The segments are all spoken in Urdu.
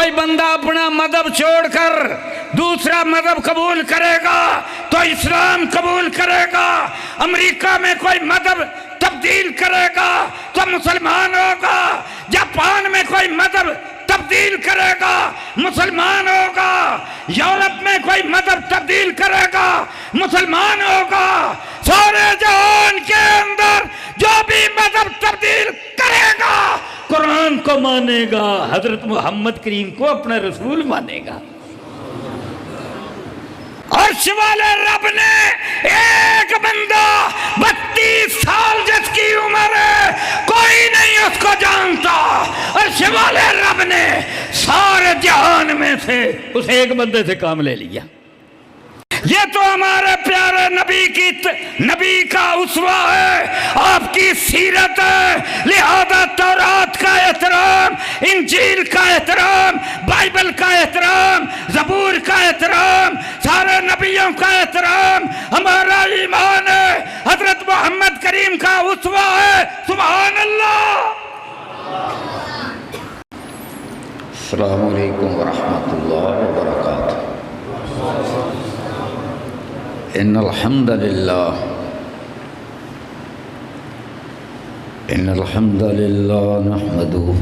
کوئی بندہ اپنا مذہب چھوڑ کر دوسرا مذہب قبول کرے گا تو اسلام قبول کرے گا، امریکہ میں کوئی مذہب تبدیل کرے گا تو مسلمان ہوگا، جاپان میں کوئی مذہب تبدیل کرے گا مسلمان ہوگا، یورپ میں کوئی مذہب تبدیل کرے گا مسلمان ہوگا۔ سارے جہان کے اندر جو بھی مذہب تبدیل کرے گا قرآن کو مانے گا، حضرت محمد کریم کو اپنا رسول مانے گا۔ عرش والے رب نے ایک بندہ 32 سال جس کی عمر ہے کوئی نہیں اس کو جانتا، عرش والے رب نے سارے جہان میں سے اس ایک بندے سے کام لے لیا۔ یہ تو ہمارے پیارے نبی کا اسوہ ہے، آپ کی سیرت ہے، لہذا تورات کا احترام، انجیل کا احترام، بائبل کا احترام، زبور کا احترام، سارے نبیوں کا احترام، ہمارا ایمان ہے، حضرت محمد کریم کا اسوہ ہے۔ سبحان اللہ۔ السلام علیکم ورحمۃ اللہ وبرکاتہ۔ ان الحمد للہ نحمده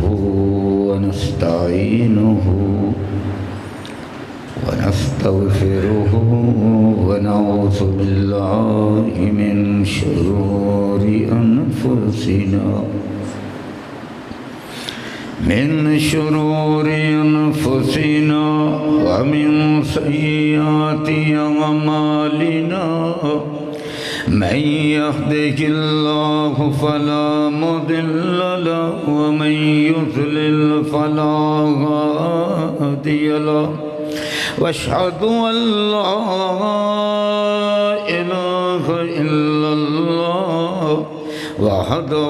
ونستعینه ونستغفره ونعوذ باللہ من شرور انفسنا ومن سیئات اعمالنا، من يهده الله فلا مضل له ومن يضلل فلا هادي له، واشهد ان لا اله الا الله وحده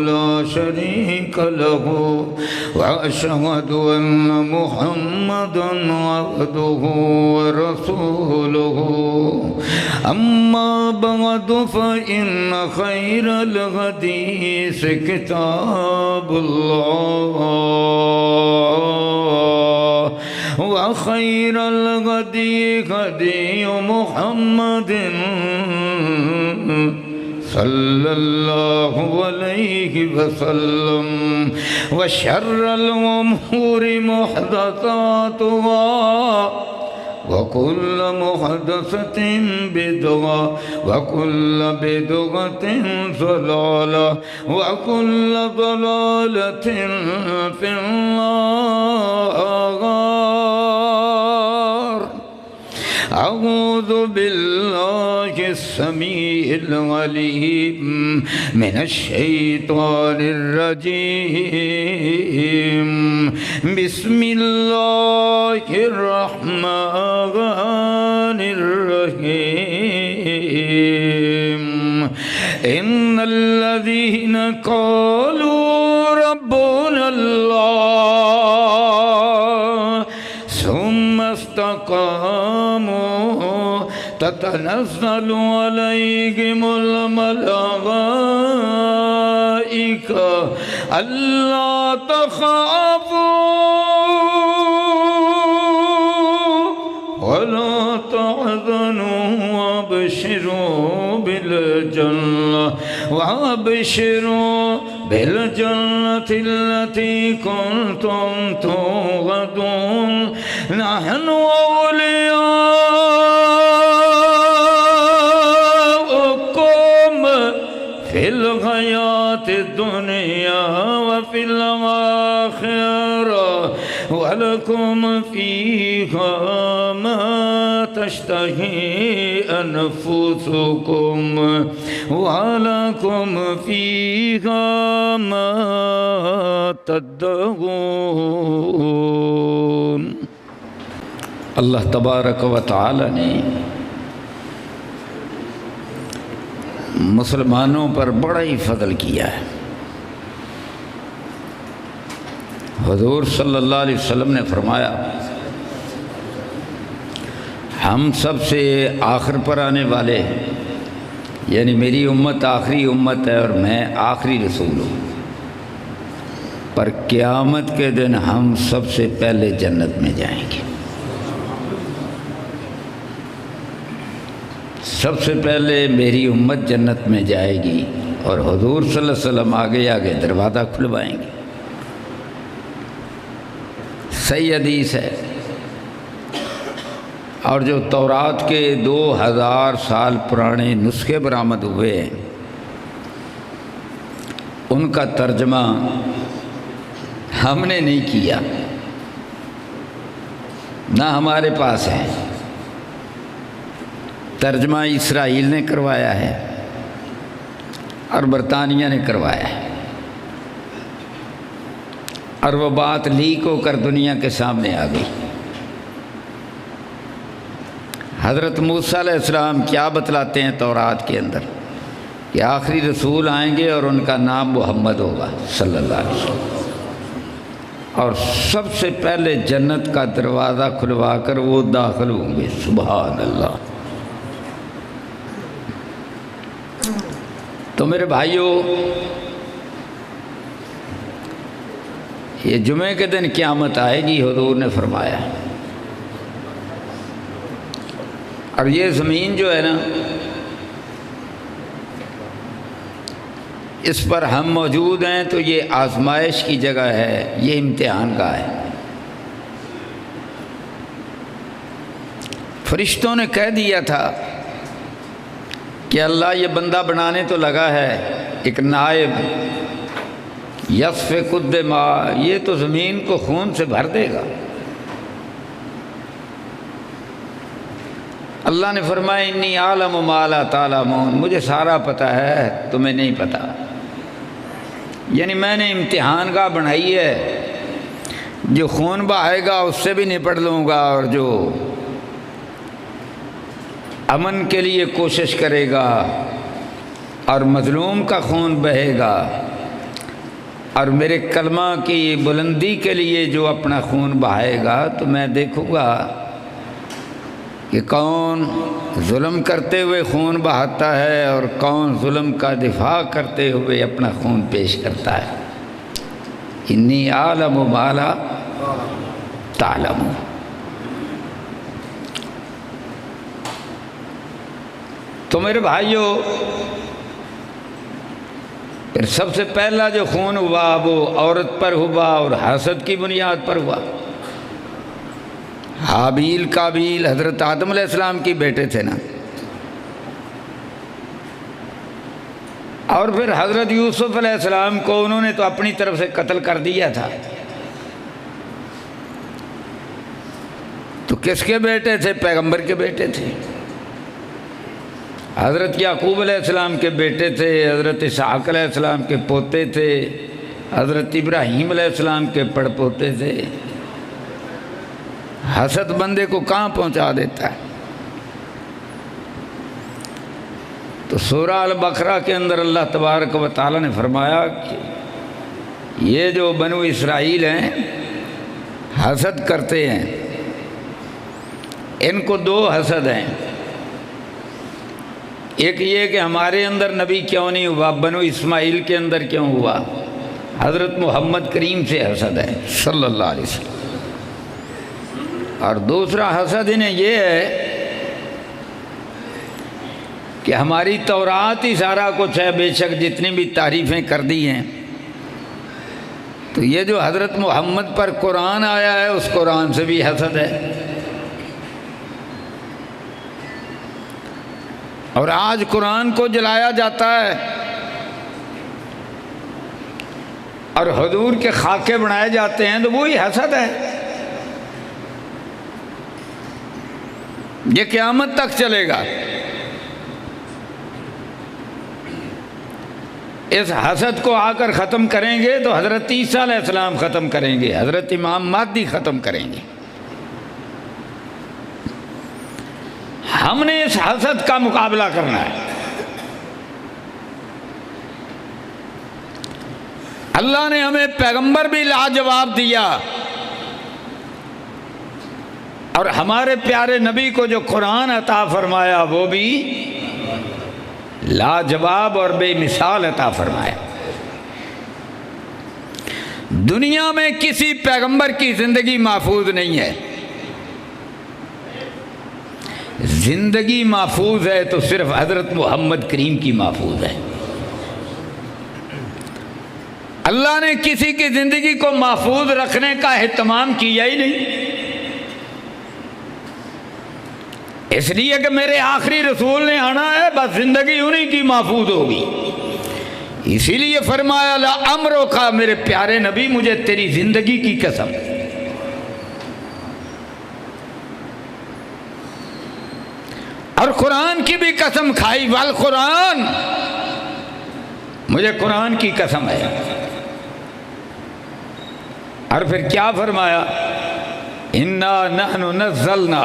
لا شريك له، وأشهد أن محمدا عبده ورسوله، أما بعد فإن خير الحديث كتاب الله، وخير الهدي هدي محمد صلی اللہ علیہ وسلم، وشر الامور محدثاتها وكل محدثة بدعة وكل بدعة ضلالة وكل ضلالة في النار۔ اعوذ باللہ السمیع العلیم من الشیطان الرجیم، بسم اللہ الرحمن الرحیم۔ ان الذین قالوا ربنا اللہ ثم استقاموا تتنزل عليهم الملائكة ألا تخافوا ولا تحزنوا وابشروا بالجنة التي كنتم توعدون، نحن أولياؤكم في الحياة الدنيا وفي الآخرة، ولكم فيها ما تشتهي أنفسكم ولكم فيها ما تدعون۔ اللہ تبارک و تعالی نے مسلمانوں پر بڑا ہی فضل کیا ہے۔ حضور صلی اللہ علیہ وسلم نے فرمایا، ہم سب سے آخر پر آنے والے، یعنی میری امت آخری امت ہے اور میں آخری رسول ہوں۔ پر قیامت کے دن ہم سب سے پہلے جنت میں جائیں گے۔ سب سے پہلے میری امت جنت میں جائے گی اور حضور صلی اللہ علیہ وسلم آگے آگے دروازہ کھلوائیں گے۔ صحیح حدیث ہے۔ اور جو تورات کے 2000 سال پرانے نسخے برآمد ہوئے ہیں، ان کا ترجمہ ہم نے نہیں کیا، نہ ہمارے پاس ہے، ترجمہ اسرائیل نے کروایا ہے اور برطانیہ نے کروایا ہے، اور وہ بات لیک ہو کر دنیا کے سامنے آ گئی۔ حضرت موسیٰ علیہ السلام کیا بتلاتے ہیں تورات کے اندر کہ آخری رسول آئیں گے اور ان کا نام محمد ہوگا صلی اللہ علیہ وسلم، اور سب سے پہلے جنت کا دروازہ کھلوا کر وہ داخل ہوں گے۔ سبحان اللہ۔ تو میرے بھائیوں، یہ جمعے کے دن قیامت آئے گی، حضور نے فرمایا، اور یہ زمین جو ہے نا، اس پر ہم موجود ہیں تو یہ آزمائش کی جگہ ہے، یہ امتحان گاہ ہے۔ فرشتوں نے کہہ دیا تھا کہ اللہ یہ بندہ بنانے تو لگا ہے ایک نائب، یسفک الدماء، یہ تو زمین کو خون سے بھر دے گا۔ اللہ نے فرمایا انی عالم ما لا تعلمون، مجھے سارا پتہ ہے، تمہیں نہیں پتہ۔ یعنی میں نے امتحان گاہ بنائی ہے، جو خون بہائے گا اس سے بھی نپٹ لوں گا، اور جو امن کے لیے کوشش کرے گا اور مظلوم کا خون بہے گا، اور میرے کلمہ کی بلندی کے لیے جو اپنا خون بہائے گا، تو میں دیکھوں گا کہ کون ظلم کرتے ہوئے خون بہاتا ہے اور کون ظلم کا دفاع کرتے ہوئے اپنا خون پیش کرتا ہے۔ انی عالم ما لا تعلمون۔ تو میرے بھائیوں، پھر سب سے پہلا جو خون ہوا وہ عورت پر ہوا اور حسد کی بنیاد پر ہوا۔ حابیل قابیل حضرت آدم علیہ السلام کی بیٹے تھے نا، اور پھر حضرت یوسف علیہ السلام کو انہوں نے تو اپنی طرف سے قتل کر دیا تھا۔ تو کس کے بیٹے تھے؟ پیغمبر کے بیٹے تھے۔ حضرت یعقوب علیہ السلام کے بیٹے تھے، حضرت اسحاق علیہ السلام کے پوتے تھے، حضرت ابراہیم علیہ السلام کے پڑ پوتے تھے۔ حسد بندے کو کہاں پہنچا دیتا ہے؟ تو سورہ البقرہ کے اندر اللہ تبارک و تعالیٰ نے فرمایا کہ یہ جو بنو اسرائیل ہیں حسد کرتے ہیں، ان کو دو حسد ہیں۔ ایک یہ کہ ہمارے اندر نبی کیوں نہیں ہوا، بنو اسماعیل کے اندر کیوں ہوا؟ حضرت محمد کریم سے حسد ہے صلی اللہ علیہ وسلم۔ اور دوسرا حسد انہیں یہ ہے کہ ہماری تورات ہی سارا کچھ ہے، بے شک جتنی بھی تعریفیں کر دی ہیں، تو یہ جو حضرت محمد پر قرآن آیا ہے اس قرآن سے بھی حسد ہے۔ اور آج قرآن کو جلایا جاتا ہے اور حضور کے خاکے بنائے جاتے ہیں، تو وہی حسد ہے۔ یہ قیامت تک چلے گا۔ اس حسد کو آ کر ختم کریں گے تو حضرت عیسیٰ علیہ السلام ختم کریں گے، حضرت امام مہدی ختم کریں گے۔ ہم نے اس حسد کا مقابلہ کرنا ہے۔ اللہ نے ہمیں پیغمبر بھی لاجواب دیا، اور ہمارے پیارے نبی کو جو قرآن عطا فرمایا وہ بھی لاجواب اور بے مثال عطا فرمایا۔ دنیا میں کسی پیغمبر کی زندگی محفوظ نہیں ہے. زندگی محفوظ ہے تو صرف حضرت محمد کریم کی محفوظ ہے. اللہ نے کسی کی زندگی کو محفوظ رکھنے کا اہتمام کیا ہی نہیں، اس لیے کہ میرے آخری رسول نے آنا ہے، بس زندگی انہی کی محفوظ ہوگی. اسی لیے فرمایا لا امرو کا، میرے پیارے نبی مجھے تیری زندگی کی قسم. اور قرآن کی بھی قسم کھائی، والقرآن، مجھے قرآن کی قسم ہے. اور پھر کیا فرمایا؟ انا نحن نزلنا.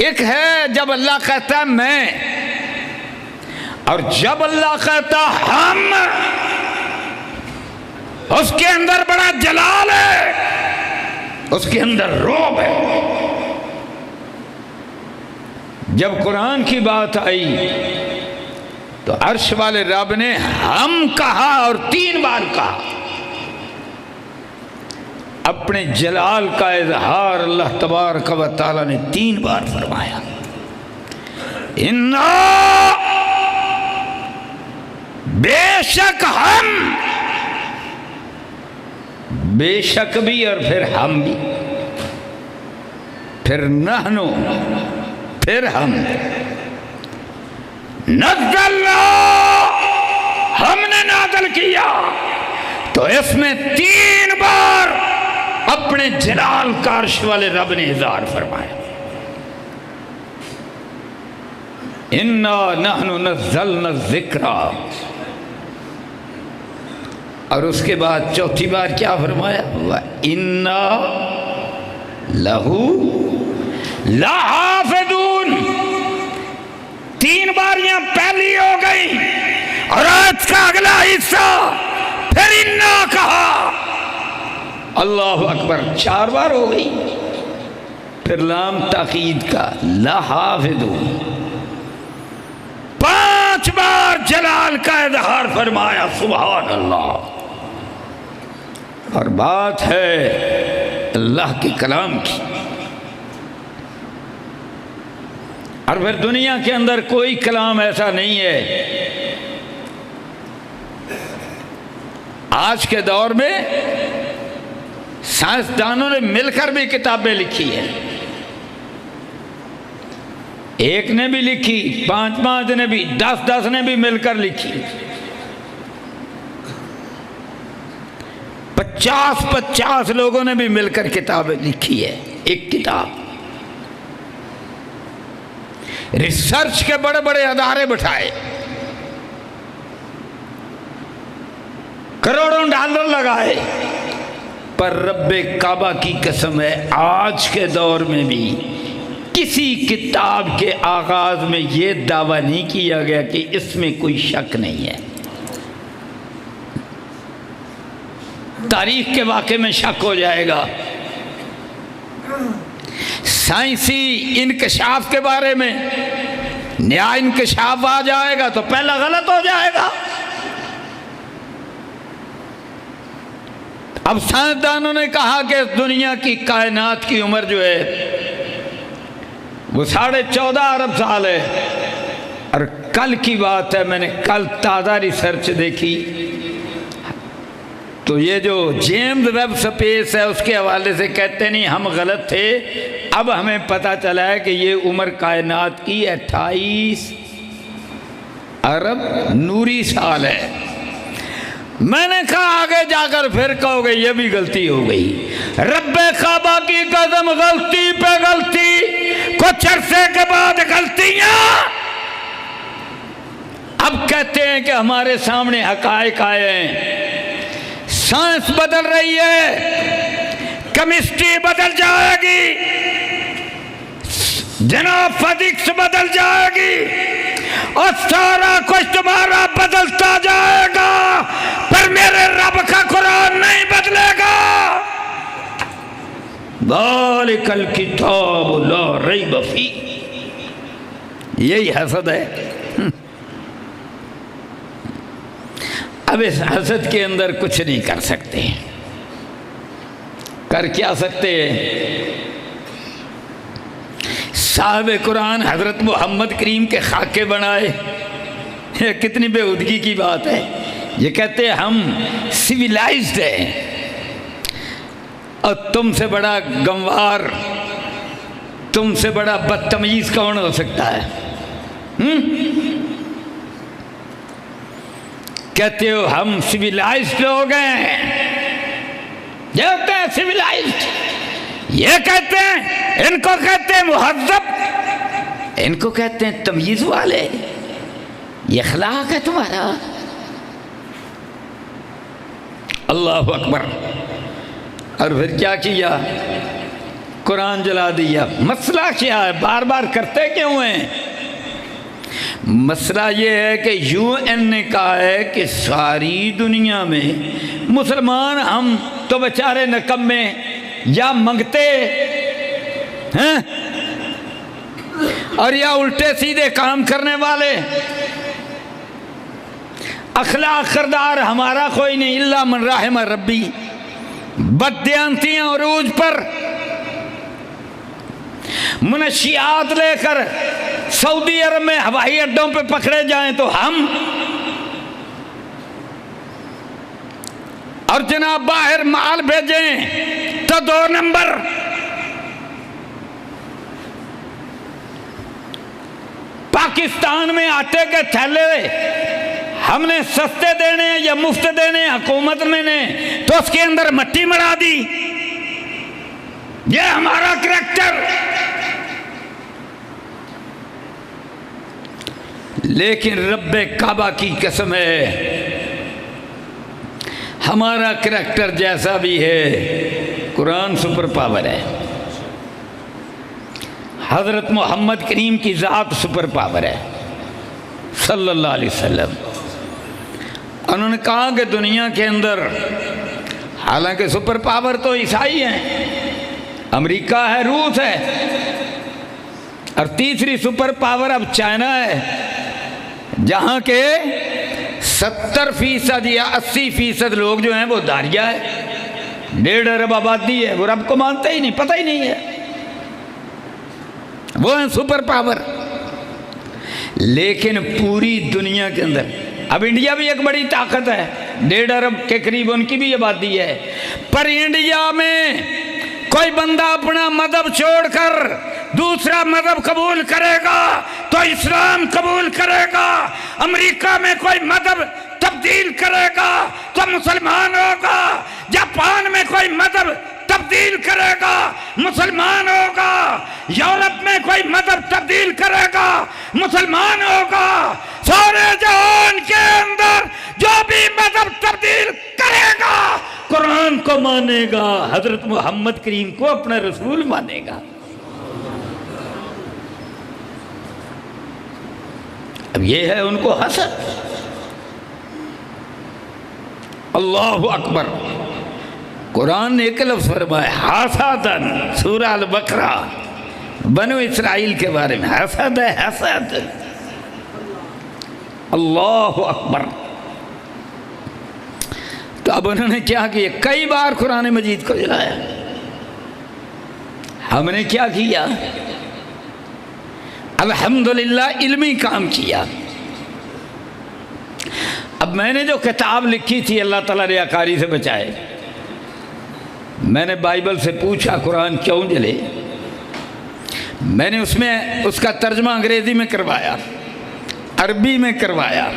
ایک ہے جب اللہ کہتا ہے میں، اور جب اللہ کہتا ہم، اس کے اندر بڑا جلال ہے، اس کے اندر رعب ہے. جب قرآن کی بات آئی تو عرش والے رب نے ہم کہا اور 3 بار کہا. اپنے جلال کا اظہار اللہ تبارک و تعالی نے 3 بار فرمایا. انا، بے شک ہم، بے شک بھی اور پھر ہم بھی، پھر نحنو، پھر ہم، نزلنا، ہم نے نازل کیا. تو اس میں 3 بار اپنے جلال کا عرش والے رب نے اظہار فرمایا. انا نحن نزلنا الذکر. اور اس کے بعد 4تھی بار کیا فرمایا؟ وَإِنَّا لَهُ لَحَافِظُونَ. 3 باریاں پہلی ہو گئی اور آج کا اگلا حصہ پھر انا کہا. اللہ اکبر، 4 بار ہو گئی. پھر لام تاکید کا لَحَافِظُونَ. 5 بار جلال کا اظہار فرمایا. سبحان اللہ. اور بات ہے اللہ کے کلام کی. اور پھر دنیا کے اندر کوئی کلام ایسا نہیں ہے. آج کے دور میں سائنسدانوں نے مل کر بھی کتابیں لکھی ہیں. ایک نے بھی لکھی، 5 نے بھی، 10 نے بھی مل کر لکھی. 50 لوگوں نے بھی مل کر کتابیں لکھی ہے. ایک کتاب ریسرچ کے بڑے بڑے ادارے بٹھائے، کروڑوں ڈالر لگائے، پر رب کعبہ کی قسم ہے آج کے دور میں بھی کسی کتاب کے آغاز میں یہ دعویٰ نہیں کیا گیا کہ اس میں کوئی شک نہیں ہے. تاریخ کے واقعے میں شک ہو جائے گا، سائنسی انکشاف کے بارے میں نیا انکشاف آ جائے گا تو پہلا غلط ہو جائے گا. اب سائنسدانوں نے کہا کہ اس دنیا کی کائنات کی عمر جو ہے وہ 14.5 ارب سال ہے. اور کل کی بات ہے، میں نے کل تازہ ریسرچ دیکھی تو یہ جو جیمز ویب سپیس ہے اس کے حوالے سے کہتے نہیں ہم غلط تھے. اب ہمیں پتہ چلا ہے کہ یہ عمر کائنات کی 28 ارب نوری سال ہے. میں نے کہا آگے جا کر پھر کہو گے یہ بھی غلطی ہو گئی. رب کعبہ کی قسم، غلطی پہ غلطی، کچھ عرصے کے بعد غلطیاں. اب کہتے ہیں کہ ہمارے سامنے حقائق آئے ہیں، سائنس بدل رہی ہے، کیمسٹری بدل جائے گی، جناب فزکس بدل جائے گی، اور سارا کچھ تمہارا بدلتا جائے گا، پر میرے رب کا قرآن نہیں بدلے گا. ذالک الکتاب لا ریب فیہ. یہی حسد ہے. اب اس حسد کے اندر کچھ نہیں کر سکتے. کر کیا سکتے ہیں؟ صاحب قرآن حضرت محمد کریم کے خاکے بنائے. یہ کتنی بےہودگی کی بات ہے. یہ کہتے ہیں ہم سویلائزڈ ہیں، اور تم سے بڑا گنوار، تم سے بڑا بدتمیز کون ہو سکتا ہے؟ کہتے ہو ہم سویلائزڈ لوگ ہیں. یہ ہوتے ہیں سویلائزڈ. یہ کہتے ہیں، ان کو کہتے ہیں مہذب، ان کو کہتے ہیں تمیز والے. یہ اخلاق ہے تمہارا؟ اللہ اکبر. اور پھر کیا کیا؟ قرآن جلا دیا. مسئلہ کیا ہے؟ بار بار کرتے کیوں ہیں؟ مسئلہ یہ ہے کہ یو این نے کہا ہے کہ ساری دنیا میں مسلمان ہم تو بیچارے نکمے یا منگتے ہیں اور یا الٹے سیدھے کام کرنے والے. اخلاق کردار ہمارا کوئی نہیں، الا من رحم ربی. بددیانتیاں عروج پر، منشیات لے کر سعودی عرب میں ہوائی اڈوں پہ پکڑے جائیں تو ہم، اور جناب باہر مال بھیجیں تو 2 نمبر. پاکستان میں آٹے کے تھیلے ہم نے سستے دینے یا مفت دینے حکومت میں نے تو اس کے اندر مٹی مڑا دی. یہ ہمارا کریکٹر. لیکن رب کعبہ کی قسم ہے، ہمارا کریکٹر جیسا بھی ہے، قرآن سپر پاور ہے. حضرت محمد کریم کی ذات سپر پاور ہے صلی اللہ علیہ وسلم. انہوں نے کہا کہ دنیا کے اندر حالانکہ سپر پاور تو عیسائی ہیں، امریکہ ہے، روس ہے، اور تیسری سپر پاور اب چائنا ہے، جہاں کے 70% یا 80% لوگ جو ہیں وہ داریہ ہے. 1.5 ارب آبادی ہے، وہ رب کو مانتے ہی نہیں، پتہ ہی نہیں ہے. وہ ہیں سپر پاور. لیکن پوری دنیا کے اندر اب انڈیا بھی ایک بڑی طاقت ہے، 1.5 ارب کے قریب ان کی بھی آبادی ہے. پر انڈیا میں کوئی بندہ اپنا مذہب چھوڑ کر دوسرا مذہب قبول کرے گا تو اسلام قبول کرے گا. امریکہ میں کوئی مذہب تبدیل کرے گا تو مسلمان ہوگا. جاپان میں کوئی مذہب تبدیل کرے گا مسلمان ہوگا. یورپ میں کوئی مذہب تبدیل کرے گا مسلمان ہوگا. سارے جہان کے اندر جو بھی مذہب تبدیل کرے گا قرآن کو مانے گا، حضرت محمد کریم کو اپنا رسول مانے گا. اب یہ ہے ان کو حسد. اللہ اکبر. قرآن نے ایک لفظ فرمایا حسدن، سورہ البقرہ بنو اسرائیل کے بارے میں. حسد ہے، حسد. اللہ اکبر. تو اب انہوں نے کیا کیا؟ کئی بار قرآن مجید کو جلایا. ہم نے کیا کیا؟ الحمدللہ علمی کام کیا. اب میں نے جو کتاب لکھی تھی، اللہ تعالیٰ ریاکاری سے بچائے، میں نے بائبل سے پوچھا قرآن کیوں جلے. میں نے اس کا ترجمہ انگریزی میں کروایا، عربی میں کروایا.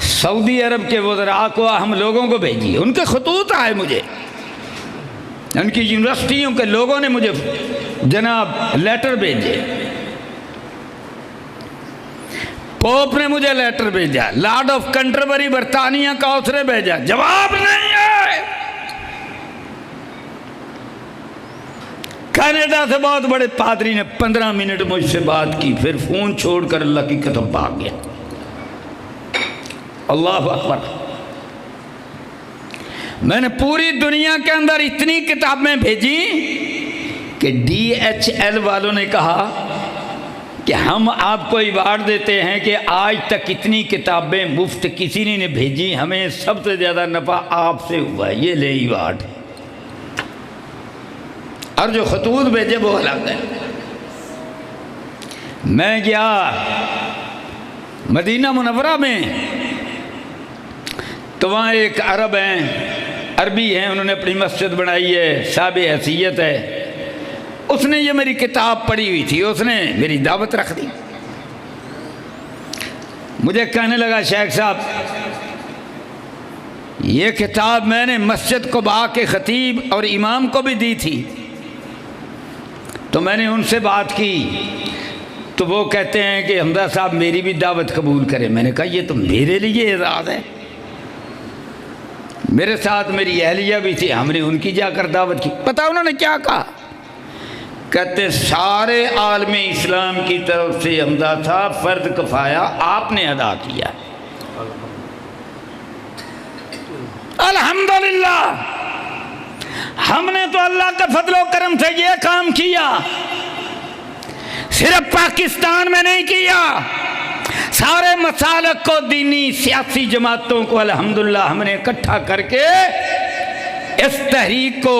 سعودی عرب کے وزراء کو ہم لوگوں کو بھیجی، ان کے خطوط آئے مجھے، ان کی یونیورسٹیوں کے لوگوں نے مجھے جناب لیٹر بھیجے. پوپ نے مجھے لیٹر بھیجا، لارڈ آف کنٹربری برطانیہ کا اس نے بھیجا، جواب نہیں ہے. کینیڈا سے بہت بڑے پادری نے 15 منٹ مجھ سے بات کی، پھر فون چھوڑ کر اللہ کی قسم بھاگ گیا. اللہ اکبر. میں نے پوری دنیا کے اندر اتنی کتابیں بھیجی کہ DHL والوں نے کہا کہ ہم آپ کو ایوارڈ دیتے ہیں کہ آج تک اتنی کتابیں مفت کسی نے نہیں بھیجی، ہمیں سب سے زیادہ نفع آپ سے ہوا ہے، یہ لے ایوارڈ، اور جو خطوط بھیجے وہ الگ ہے۔ میں گیا مدینہ منورہ میں تو وہاں ایک عرب ہیں، عربی ہیں، انہوں نے اپنی مسجد بنائی ہے، صاحب حیثیت ہے، اس نے یہ میری کتاب پڑھی ہوئی تھی، اس نے میری دعوت رکھ دی۔ مجھے کہنے لگا شیخ صاحب یہ کتاب میں نے مسجد قباء کے خطیب اور امام کو بھی دی تھی، تو میں نے ان سے بات کی تو وہ کہتے ہیں کہ حمزہ صاحب میری بھی دعوت قبول کرے۔ میں نے کہا یہ تو میرے لیے اعزاز ہے، میرے ساتھ میری اہلیہ بھی تھی، ہم نے ان کی جا کر دعوت کی۔ پتہ انہوں نے کیا کہا؟ کہتے سارے عالم اسلام کی طرف سے حمزہ صاحب فرض کفایہ آپ نے ادا کیا۔ الحمدللہ ہم نے تو اللہ کے فضل و کرم سے یہ کام کیا، صرف پاکستان میں نہیں کیا، سارے مسالک کو، دینی سیاسی جماعتوں کو الحمدللہ ہم نے اکٹھا کر کے اس تحریک کو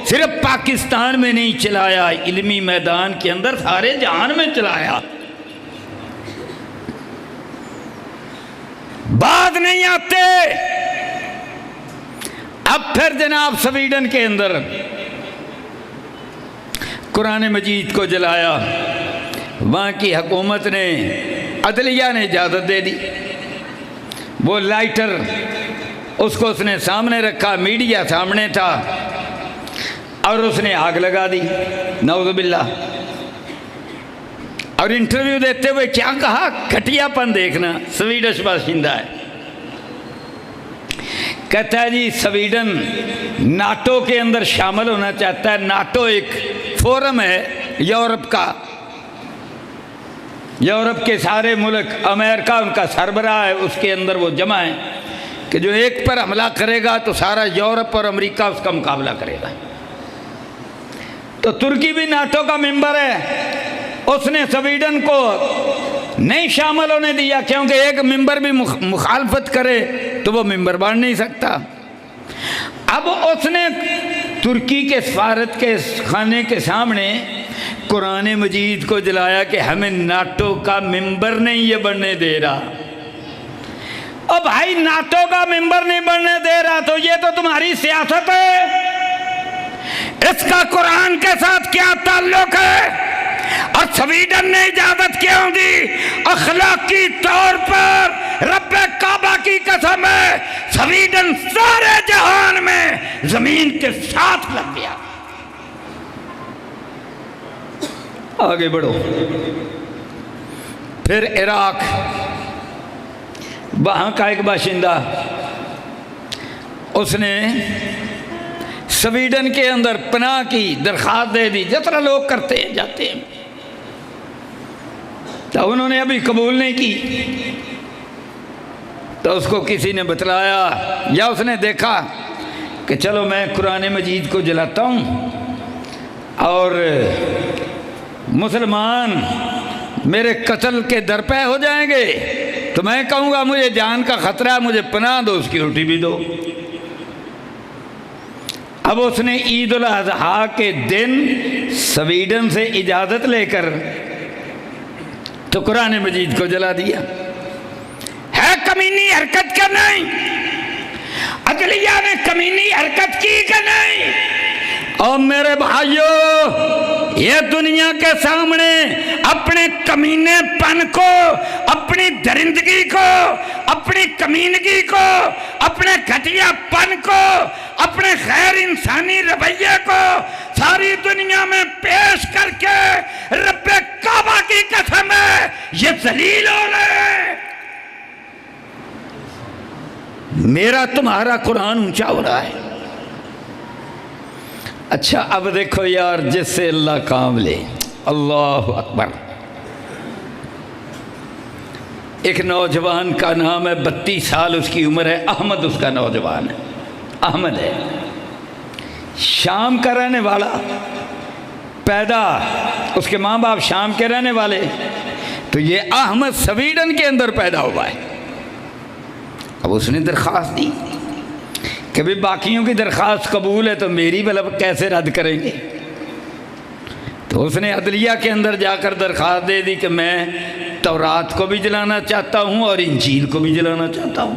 صرف پاکستان میں نہیں چلایا، علمی میدان کے اندر سارے جہان میں چلایا۔ بعد نہیں آتے۔ اب پھر جناب سویڈن کے اندر قرآن مجید کو جلایا، وہاں کی حکومت نے، عدلیہ نے اجازت دے دی، وہ لائٹر اس کو اس نے سامنے رکھا، میڈیا سامنے تھا، اور اس نے آگ لگا دی، نعوذ باللہ۔ اور انٹرویو دیتے ہوئے کیا کہا؟ گھٹیا پن دیکھنا، سویڈش باشندہ ہے، کہتا ہے جی سویڈن ناٹو کے اندر شامل ہونا چاہتا ہے۔ ناٹو ایک فورم ہے یورپ کا، یورپ کے سارے ملک، امریکہ ان کا سربراہ ہے، اس کے اندر وہ جمع ہے کہ جو ایک پر حملہ کرے گا تو سارا یورپ اور امریکہ اس کا مقابلہ کرے گا۔ تو ترکی بھی ناٹو کا ممبر ہے، اس نے سویڈن کو نہیں شامل ہونے دیا، کیونکہ ایک ممبر بھی مخالفت کرے تو وہ ممبر بن نہیں سکتا۔ اب اس نے ترکی کے سفارت کے خانے کے سامنے قرآن مجید کو جلایا کہ ہمیں ناٹو کا ممبر نہیں یہ بننے دے رہا۔ اب بھائی ناٹو کا ممبر نہیں بننے دے رہا تو یہ تو تمہاری سیاست ہے، اس کا قرآن کے ساتھ کیا تعلق ہے؟ اور سویڈن نے اجازت کیوں دی؟ اخلاقی طور پر رب کعبہ کی قسم ہے، سویڈن سارے جہان میں زمین کے ساتھ لگ گیا۔ آگے بڑھو، پھر عراق، وہاں کا ایک باشندہ، اس نے سویڈن کے اندر پناہ کی درخواست دے دی، جس طرح لوگ کرتے ہیں جاتے ہیں، تو انہوں نے ابھی قبول نہیں کی۔ تو اس کو کسی نے بتلایا یا اس نے دیکھا کہ چلو میں قرآن مجید کو جلاتا ہوں اور مسلمان میرے قتل کے درپے ہو جائیں گے تو میں کہوں گا مجھے جان کا خطرہ ہے، مجھے پناہ دو، سیکورٹی بھی دو۔ اب اس نے عید الاضحیٰ کے دن سویڈن سے اجازت لے کر تو قرآن مجید کو جلا دیا۔ ہے کمینی حرکت کا نہیں؟ عدلیہ نے کمینی حرکت کی کہ نہیں؟ اور میرے بھائیو، یہ دنیا کے سامنے اپنے کمینے پن کو، اپنی درندگی کو، اپنی کمینگی کو، اپنے گھٹیا پن کو، اپنے غیر انسانی رویے کو ساری دنیا میں پیش کر کے رب کعبہ کی قسم ہے یہ ذلیل ہو رہے ہیں۔ میرا تمہارا قرآن اونچا ہو رہا ہے۔ اچھا اب دیکھو یار، جس سے اللہ کام لے، اللہ اکبر۔ ایک نوجوان کا نام ہے، 32 سال اس کی عمر ہے، احمد اس کا نوجوان ہے، احمد ہے، شام کا رہنے والا، پیدا اس کے ماں باپ شام کے رہنے والے، تو یہ احمد سویڈن کے اندر پیدا ہوا ہے۔ اب اس نے درخواست دی کہ بھی باقیوں کی درخواست قبول ہے تو میری مطلب کیسے رد کریں گے؟ تو اس نے عدلیہ کے اندر جا کر درخواست دے دی کہ میں تورات کو بھی جلانا چاہتا ہوں اور انجیل کو بھی جلانا چاہتا ہوں،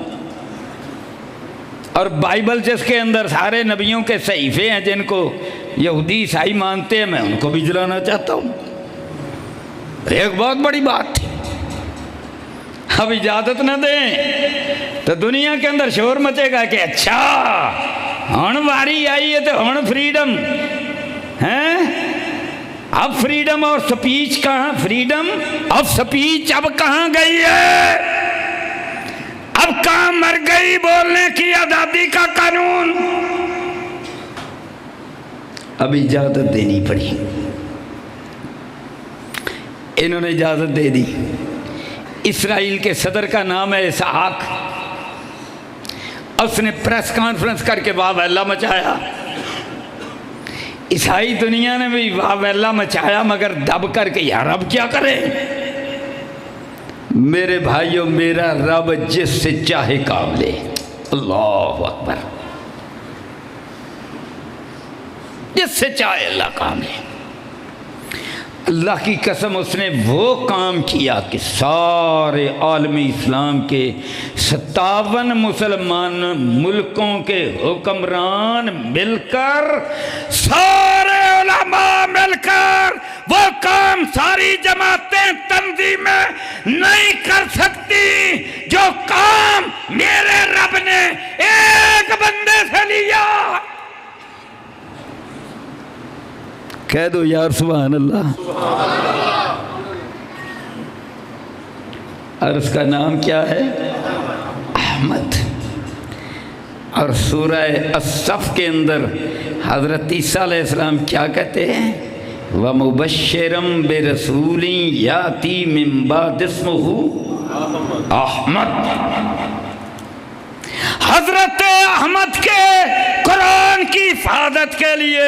اور بائبل جس کے اندر سارے نبیوں کے صحیفے ہیں جن کو یہودی عیسائی مانتے ہیں، میں ان کو بھی جلانا چاہتا ہوں۔ ایک بہت بڑی بات تھی۔ اب اجازت نہ دیں تو دنیا کے اندر شور مچے گا کہ اچھا ہن واری آئی ہے تو ہن فریڈم ہیں، اب فریڈم اور سپیچ کہاں، فریڈم آف سپیچ اب کہاں گئی ہے؟ اب کہاں مر گئی بولنے کی آزادی کا قانون؟ اب اجازت دینی پڑی، انہوں نے اجازت دے دی۔ اسرائیل کے صدر کا نام ہے اسحاق، اس نے پریس کانفرنس کر کے واہ ویلا مچایا۔ عیسائی دنیا نے بھی واہ ویلا مچایا، مگر دب کر کے یار اب کیا کریں؟ میرے بھائیوں، میرا رب جس سے چاہے کام لے۔ اللہ اکبر، جس سے چاہے اللہ کام لے۔ اللہ کی قسم، اس نے وہ کام کیا کہ سارے عالم اسلام کے 57 مسلمان ملکوں کے حکمران مل کر، سارے علماء مل کر وہ کام ساری جماعتیں تنظیمیں نہیں کر سکتی جو کام میرے رب نے ایک بندے سے لیا۔ کہہ دو یار سبحان اللہ۔ اور اس کا نام کیا ہے؟ احمد۔ اور سورہ الصف کے اندر حضرت عیسیٰ علیہ السلام کیا کہتے ہیں؟ وَمُبَشِّرًا بِرَسُولٍ يَأْتِي مِن بَعْدِهِ اسْمُهُ احمد۔ حضرت احمد کے قرآن کی حفاظت کے لیے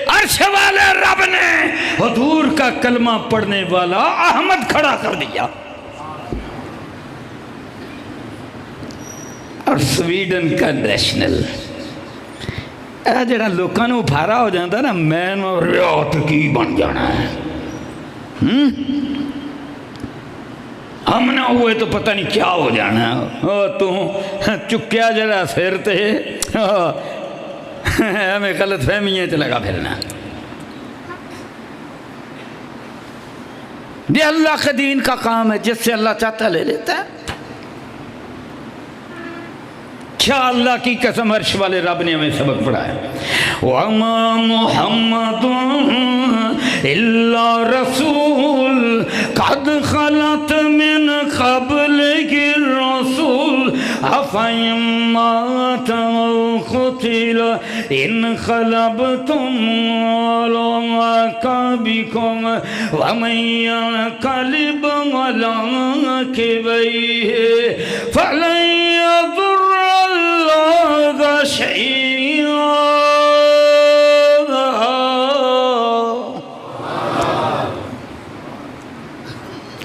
عرش والے رب نے حضور کا کلمہ پڑھنے والا احمد کھڑا کر دیا۔ اور سویڈن کا نیشنل جڑا لوکاں نوں بھارا ہو جاتا نا، میں ریاست کی بن جانا ہے، ہم نہ ہوئے تو پتہ نہیں کیا ہو جانا ہے۔ تو چکیا جڑا سر تے ہمیں غلط فہمیاں چ لگا پھرنا۔ یہ اللہ کے دین کا کام ہے، جس سے اللہ چاہتا لے لیتا ہے۔ کیا اللہ کی قسم، عرش والے رب نے ہمیں سبق پڑھایا۔ وَمَا مُحَمَّدٌ إِلَّا رَسُولٌ قَدْ خَلَتْ مِنْ قَبْلِهِ الرُّسُلُ أَفَإِن مَّاتَ أَوْ قُتِلَ انقلبتم عَلَىٰ عَقَابِكُمْ وَمَن يَنقَلِبْ عَلَىٰ عَقِبَيْهِ فَلَن يَضُرَّ اللَّهَ شَيْئًا۔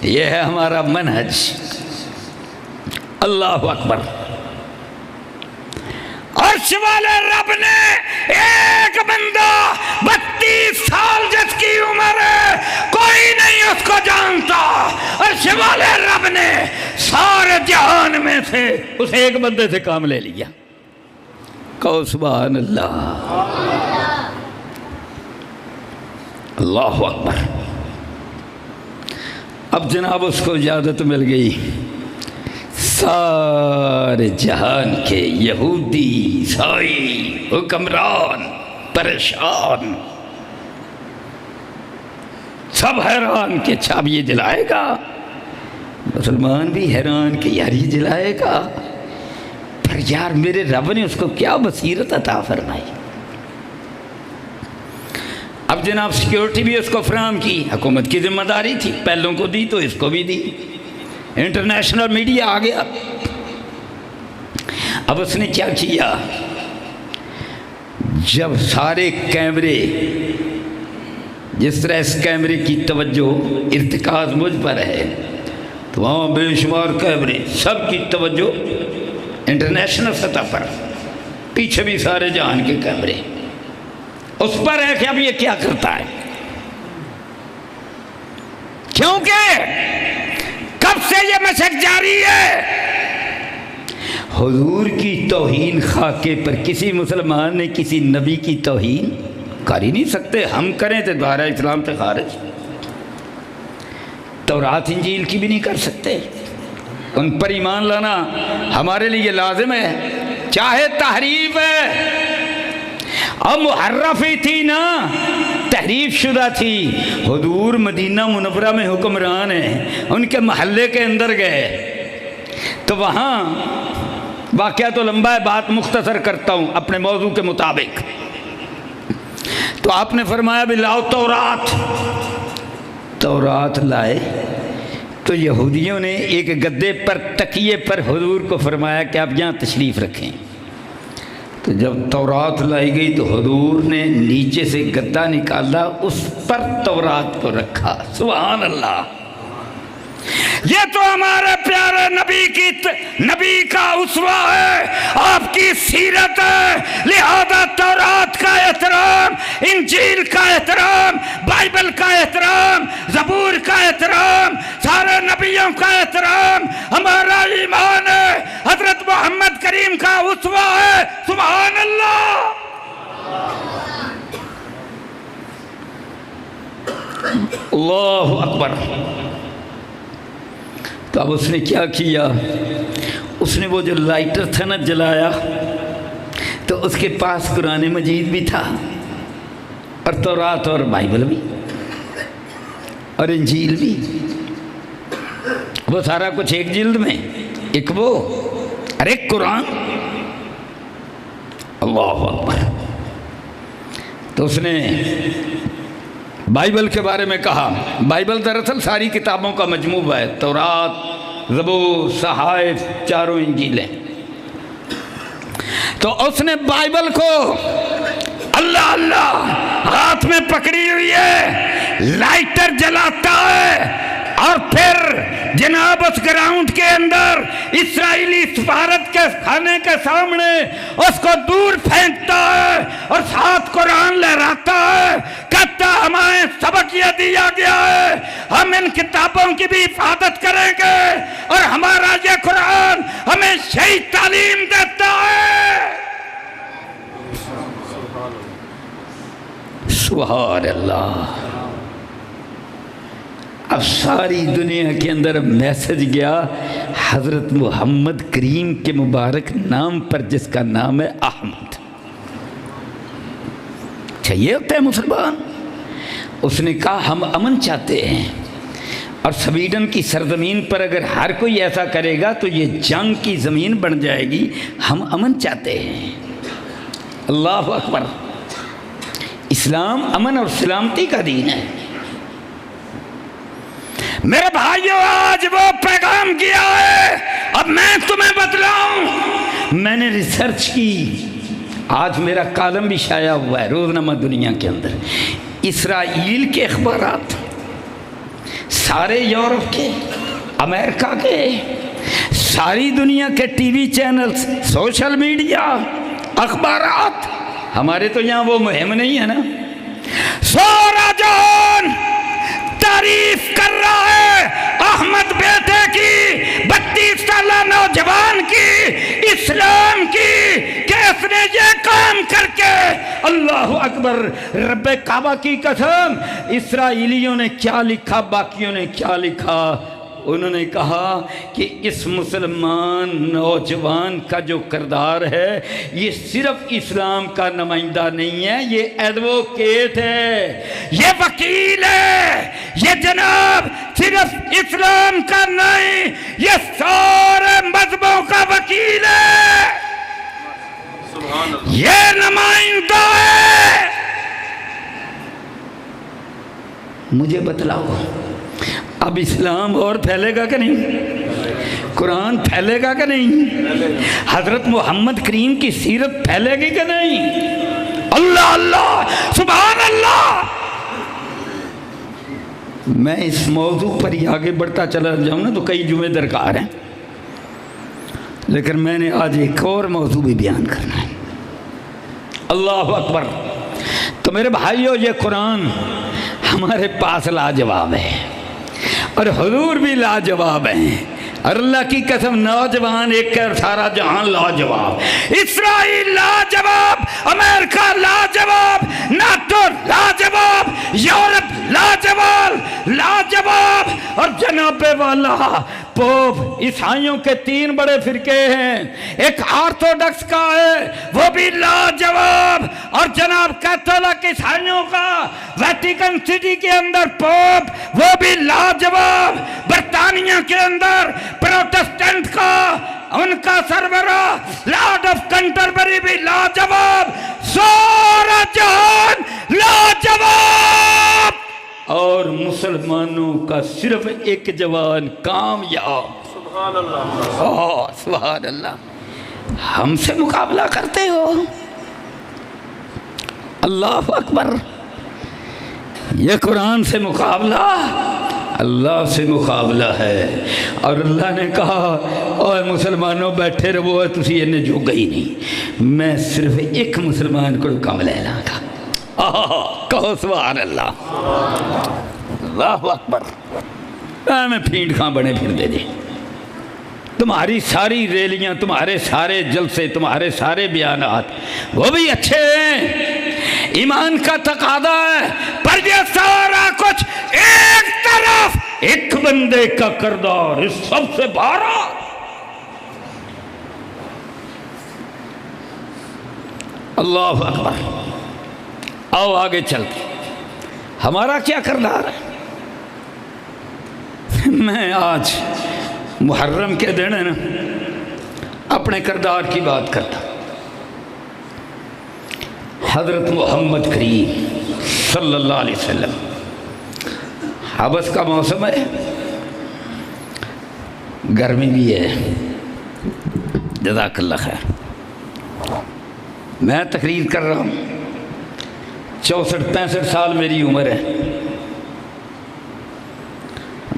یہ ہے ہمارا منہج۔ اللہ اکبر۔ عرش والے رب نے ایک بندہ 32 سال جس کی عمر ہے، کوئی نہیں اس کو جانتا، عرش والے رب نے سارے جہان میں سے اس ایک بندے سے کام لے لیا۔ کہو سبحان اللہ۔ اللہ اکبر۔ اب جناب اس کو اجازت مل گئی، سارے جہان کے یہودی عیسائی حکمران پریشان، سب حیران کہ اچھا اب یہ جلائے گا۔ مسلمان بھی حیران کہ یار یہ جلائے گا، پر یار میرے رب نے اس کو کیا بصیرت عطا فرمائی۔ اب جناب سیکیورٹی بھی اس کو فراہم کی، حکومت کی ذمہ داری تھی، پہلوں کو دی تو اس کو بھی دی، انٹرنیشنل میڈیا آ گیا۔ اب اس نے کیا کیا، جب سارے کیمرے، جس طرح اس کیمرے کی توجہ ارتکاز مجھ پر ہے، تو وہاں بے شمار کیمرے، سب کی توجہ انٹرنیشنل سطح پر، پیچھے بھی سارے جہان کے کیمرے اس پر ہے کہ اب یہ کیا کرتا ہے، کیونکہ کب سے یہ مشق جاری ہے۔ حضور کی توہین خاکے پر کسی مسلمان نے کسی نبی کی توہین کر ہی نہیں سکتے، ہم کریں تو دائرہ اسلام سے خارج، تورات انجیل کی بھی نہیں کر سکتے، ان پر ایمان لانا ہمارے لیے لازم ہے، چاہے تحریف ہے، اب محرف ہی تھی نا، تحریف شدہ تھی۔ حضور مدینہ منورہ میں حکمران ہیں، ان کے محلے کے اندر گئے تو وہاں واقعہ تو لمبا ہے، بات مختصر کرتا ہوں اپنے موضوع کے مطابق۔ تو آپ نے فرمایا بھی لاؤ تورات لائے، تو یہودیوں نے ایک گدے پر تکیے پر حضور کو فرمایا کہ آپ یہاں تشریف رکھیں۔ تو جب تورات لائی گئی تو حضور نے نیچے سے گدا نکالا، اس پر تورات کو رکھا۔ سبحان اللہ، یہ تو ہمارے پیارے نبی کا اسوہ ہے، آپ کی سیرت ہے، لہذا تورات کا احترام، انجیل کا احترام، بائبل کا احترام، زبور کا احترام، سارے نبیوں کا احترام، ہمارا ایمان ہے، حضرت محمد کریم کا اسوہ ہے۔ سبحان اللہ، اللہ اکبر۔ تو اب اس نے کیا کیا، اس نے وہ جو لائٹر تھا نا جلایا، تو اس کے پاس قرآن مجید بھی تھا اور تورات اور بائبل بھی اور انجیل بھی، وہ سارا کچھ ایک جلد میں، ایک وہ اور ایک قرآن۔ اللہ اکبر۔ تو اس نے بائبل کے بارے میں کہا، بائبل دراصل ساری کتابوں کا مجموعہ ہے، تورات، زبور، صحائف، چاروں انجیلیں۔ تو اس نے بائبل کو اللہ ہاتھ میں پکڑی ہوئی ہے، لائٹر جلاتا ہے، اور پھر جناب اس گراؤنڈ کے اندر اسرائیلی سفارت کے خانے کے سامنے اس کو دور پھینکتا ہے اور ساتھ قرآن لہراتا ہے، کہتا ہمیں سبق یہ دیا گیا ہے، ہم ان کتابوں کی بھی حفاظت کریں گے اور ہمارا یہ قرآن ہمیں صحیح تعلیم دیتا ہے۔ سبحان اللہ۔ اب ساری دنیا کے اندر میسج گیا حضرت محمد کریم کے مبارک نام پر، جس کا نام ہے احمد۔ اچھا، یہ ہوتا ہے مسلمان۔ اس نے کہا ہم امن چاہتے ہیں، اور سویڈن کی سرزمین پر اگر ہر کوئی ایسا کرے گا تو یہ جنگ کی زمین بن جائے گی، ہم امن چاہتے ہیں۔ اللہ اکبر۔ اسلام امن اور سلامتی کا دین ہے۔ میرے بھائیوں، آج وہ پیغام کیا ہے، اب میں تمہیں بتلاؤں۔ میں نے ریسرچ کی، آج میرا کالم بھی شائع ہوا ہے روزنامہ دنیا کے اندر، اسرائیل کے اخبارات، سارے یورپ کے، امریکہ کے، ساری دنیا کے T V channels, social media, اخبارات۔ ہمارے تو یہاں وہ مہم نہیں ہے نا، سورا جان تعریف کر رہا ہے احمد بیٹے کی، 32 سالہ نوجوان کی، اسلام کی، کہ اس نے یہ کام کر کے، اللہ اکبر، رب کعبہ کی قسم، اسرائیلیوں نے کیا لکھا، باقیوں نے کیا لکھا، انہوں نے کہا کہ اس مسلمان نوجوان کا جو کردار ہے یہ صرف اسلام کا نمائندہ نہیں ہے، یہ ایڈوکیٹ ہے، یہ وکیل ہے، یہ جناب صرف اسلام کا نہیں، یہ سارے مذہبوں کا وکیل ہے، یہ نمائندہ ہے۔ مجھے بتلاؤ اب اسلام اور پھیلے گا کہ نہیں؟ قرآن پھیلے گا کہ نہیں؟ حضرت محمد کریم کی سیرت پھیلے گی کہ نہیں؟ اللہ اللہ، سبحان اللہ۔ میں اس موضوع پر ہی آگے بڑھتا چلا جاؤں نا تو کئی جمعے درکار ہیں، لیکن میں نے آج ایک اور موضوع بھی بیان کرنا ہے۔ اللہ اکبر۔ تو میرے بھائیوں، یہ قرآن ہمارے پاس لاجواب ہے اور حضور بھی لاجواب ہیں، اور اللہ کی قسم نوجوان ایک اور سارا جہان لاجواب، اسرائیل لاجواب، امریکہ لاجواب، ناٹو لاجواب، یورپ لاجواب، اور جناب والا پوپ عیسائیوں کے 3 بڑے فرقے ہیں، ایک آرتھوڈکس کا ہے وہ بھی لاجواب، اور جناب کیتھولک عیسائیوں کا ویٹیکن سٹی کے اندر پوپ وہ بھی لاجواب، برطانیہ کے اندر پروٹسٹنٹ کا ان کا سربراہ لارڈ آف کنٹربری بھی لاجواب، سارا جہان لاجواب، اور مسلمانوں کا صرف ایک جوان کامیاب۔ سبحان اللہ، سبحان اللہ۔ ہم سے مقابلہ کرتے ہو؟ اللہ اکبر۔ یہ قرآن سے مقابلہ اللہ سے مقابلہ ہے، اور اللہ نے کہا اوہ مسلمانوں بیٹھے رہو، تسی انہیں جو گئی نہیں، میں صرف ایک مسلمان کو کم لے لاں گا۔ کہو سبحان اللہ، اللہ اکبر۔ میں پھینڈ کھاں بنے پھر دے دے، تمہاری ساری ریلیاں، تمہارے سارے جلسے، تمہارے سارے بیانات وہ بھی اچھے ہیں، ایمان کا تقاضا ہے، پر یہ سارا کچھ ایک طرف ایک بندے کا کردار اس سب سے بھارا۔ اللہ اکبر۔ آؤ آگے چلتے، ہمارا کیا کردار ہے؟ میں آج محرم کے دن ہے نا اپنے کردار کی بات کرتا ہوں۔ حضرت محمد کریم صلی اللہ علیہ وسلم، حبس کا موسم ہے، گرمی بھی ہے، جزاک اللہ خیر۔ میں تقریر کر رہا ہوں، 64-65 سال میری عمر ہے،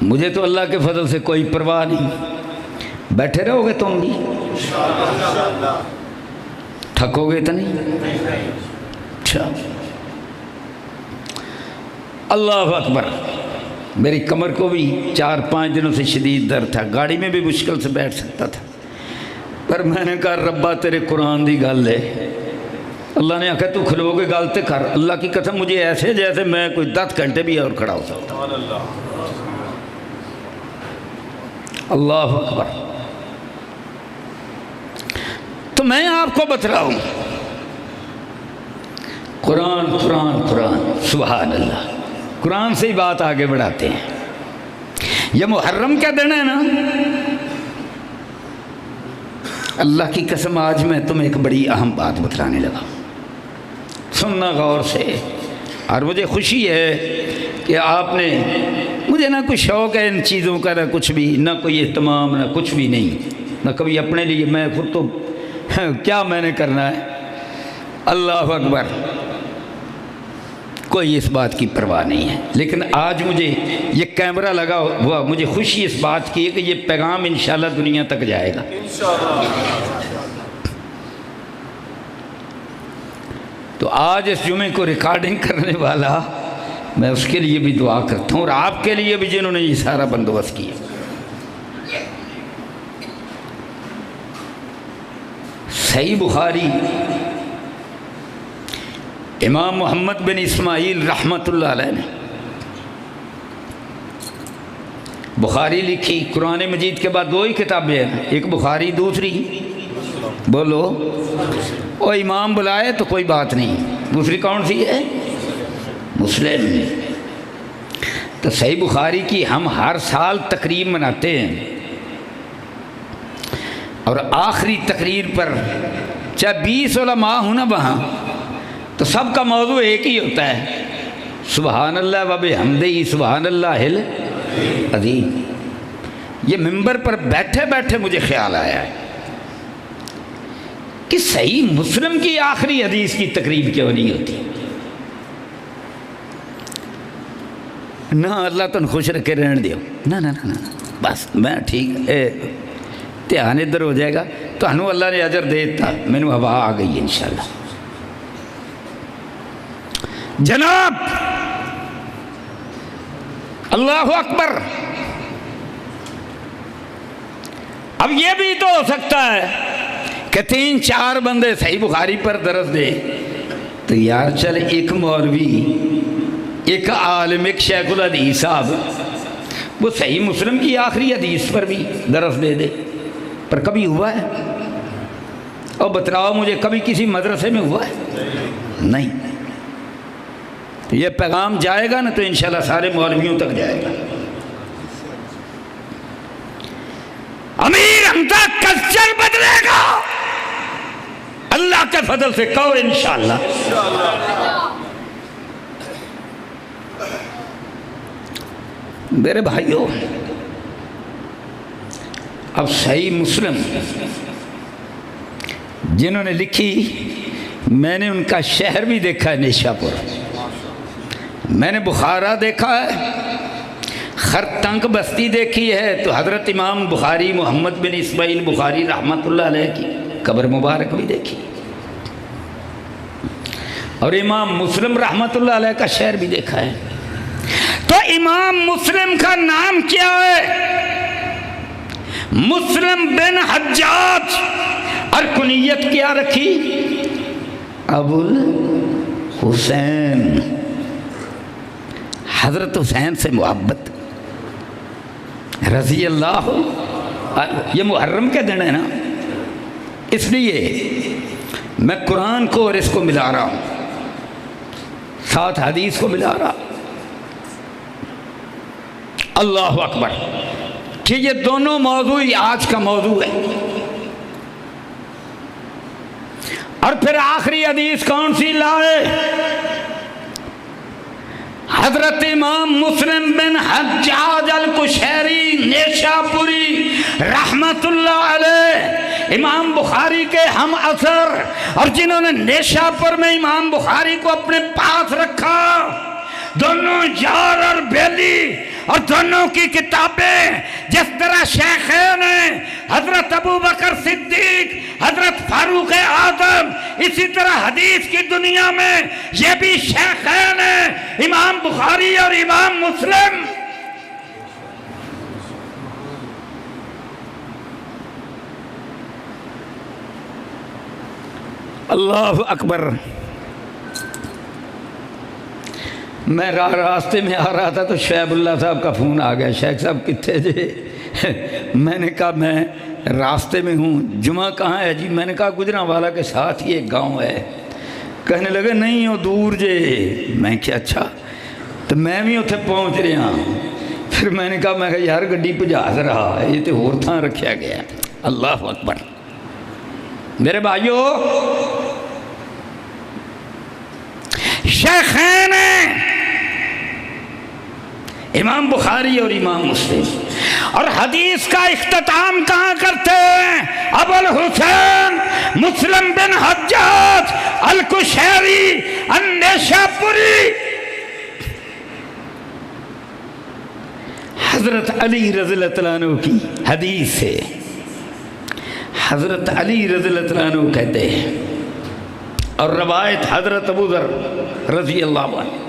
مجھے تو اللہ کے فضل سے کوئی پرواہ نہیں۔ بیٹھے رہو گے تم بھی؟ تھکو گے تو نہیں؟ اچھا، اللہ اکبر۔ میری کمر کو بھی 4-5 دنوں سے شدید درد تھا، گاڑی میں بھی مشکل سے بیٹھ سکتا تھا، پر میں نے کہا ربا تیرے قرآن دی گل ہے۔ اللہ نے آخر تو کھلو گے گل تے کر۔ اللہ کی قسم مجھے ایسے جیسے میں کوئی 10 گھنٹے بھی اور کھڑا ہو سکتا ہوں۔ اللہ اکبر۔ تو میں آپ کو بتلاؤں، قرآن قرآن قرآن، سبحان اللہ، قرآن سے ہی بات آگے بڑھاتے ہیں۔ یہ محرم کا دن ہے نا، اللہ کی قسم آج میں تمہیں ایک بڑی اہم بات بتلانے لگا، سننا غور سے۔ اور مجھے خوشی ہے کہ آپ نے، مجھے نہ کوئی شوق ہے ان چیزوں کا، نہ کچھ بھی، نہ کوئی اہتمام، نہ کچھ بھی نہیں، نہ کبھی اپنے لیے، میں خود تو کیا میں نے کرنا ہے، اللہ اکبر، کوئی اس بات کی پرواہ نہیں ہے۔ لیکن آج مجھے یہ کیمرہ لگا ہوا، مجھے خوشی اس بات کی ہے کہ یہ پیغام انشاءاللہ دنیا تک جائے گا۔ تو آج اس جمعے کو ریکارڈنگ کرنے والا، میں اس کے لیے بھی دعا کرتا ہوں، اور آپ کے لیے بھی جنہوں نے یہ سارا بندوبست کیا۔ صحیح بخاری، امام محمد بن اسماعیل رحمۃ اللہ علیہ نے بخاری لکھی۔ قرآن مجید کے بعد 2 ہی کتابیں ہیں، ایک بخاری، دوسری بولو، اور امام بلائے تو کوئی بات نہیں، دوسری کون سی ہے؟ مسلم۔ تو صحیح بخاری کی ہم ہر سال تقریب مناتے ہیں، اور آخری تقریر پر چاہے 20 علماء ہوں نا وہاں، تو سب کا موضوع ایک ہی ہوتا ہے، سبحان اللہ و بحمدہ سبحان اللہ العظیم۔ یہ ممبر پر بیٹھے بیٹھے مجھے خیال آیا ہے کہ صحیح مسلم کی آخری حدیث کی تقریب کیوں نہیں ہوتی؟ نہ اللہ تن خوش رکھے رہن دیو، نہ نہ نہ بس میں ٹھیک دھیان ادھر ہو جائے گا، تو انہوں اللہ نے اجر دے دیتا، مینوں ہوا آ گئی انشاءاللہ۔ جناب اللہ اکبر، اب یہ بھی تو ہو سکتا ہے کہ 3-4 بندے صحیح بخاری پر درس دے، تو یار چل ایک مولوی، ایک عالم، ایک شیخ الحدیث صاحب وہ صحیح مسلم کی آخری حدیث پر بھی درس دے دے، پر کبھی ہوا ہے؟ اور بتلاؤ مجھے کبھی کسی مدرسے میں ہوا ہے؟ نہیں۔ تو یہ پیغام جائے گا نا تو انشاءاللہ سارے مولویوں تک جائے گا۔ امیر حمزہ کلچر بدلے گا اللہ کے فضل سے، کہو انشاءاللہ۔ میرے بھائیوں، اب صحیح مسلم جنہوں نے لکھی، میں نے ان کا شہر بھی دیکھا ہے نیشا پور، میں نے بخارا دیکھا ہے، خرطنک بستی دیکھی ہے، تو حضرت امام بخاری محمد بن اسماعیل بخاری رحمۃ اللہ علیہ کی قبر مبارک بھی دیکھی، اور امام مسلم رحمۃ اللہ علیہ کا شہر بھی دیکھا ہے۔ تو امام مسلم کا نام کیا ہے؟ مسلم بن حجاج، اور کنیت کیا رکھی؟ ابو الحسین، حضرت حسین سے محبت رضی اللہ۔ یہ محرم کے دن ہے نا، اس لیے میں قرآن کو اور اس کو ملا رہا ہوں، ساتھ حدیث کو ملا رہا۔ اللہ اکبر، کہ یہ دونوں موضوع آج کا موضوع ہے۔ اور پھر آخری حدیث کون سی لائے؟ حضرت امام مسلم بن حجاج القشیری نیشاپوری رحمت اللہ علیہ، امام بخاری کے ہم اثر، اور جنہوں نے نیشاپور میں امام بخاری کو اپنے پاس رکھا، دونوں یار اور بیلی، اور دونوں کی کتابیں جس طرح شیخین ہیں حضرت ابو بکر صدیق، حضرت فاروق اعظم، اسی طرح حدیث کی دنیا میں یہ بھی شیخین ہیں، امام بخاری اور امام مسلم۔ اللہ اکبر۔ میں راستے میں آ رہا تھا تو شعیب اللہ صاحب کا فون آ گیا، شیخ صاحب کتنے جی؟ میں نے کہا میں راستے میں ہوں، جمعہ کہاں ہے جی؟ میں نے کہا گجرانوالا کے ساتھ ہی ایک گاؤں ہے۔ کہنے لگے نہیں وہ دور جے۔ میں کیا اچھا، تو میں بھی اتنے پہنچ رہا ہوں۔ پھر میں نے کہا یار گڈی پجاز رہا ہے، یہ تو ہور تھاں رکھیا گیا۔ اللہ اکبر۔ میرے بھائیو، شیخین امام بخاری اور امام مسلم، اور حدیث کا اختتام کہاں کرتے ہیں؟ ابو الحسین مسلم بن حجاج القشیری النیشاپوری، حضرت علی رضی اللہ عنہ کی حدیث ہے۔ حضرت علی رضی اللہ عنہ کہتے ہیں، اور روایت حضرت ابو ذر رضی اللہ عنہ،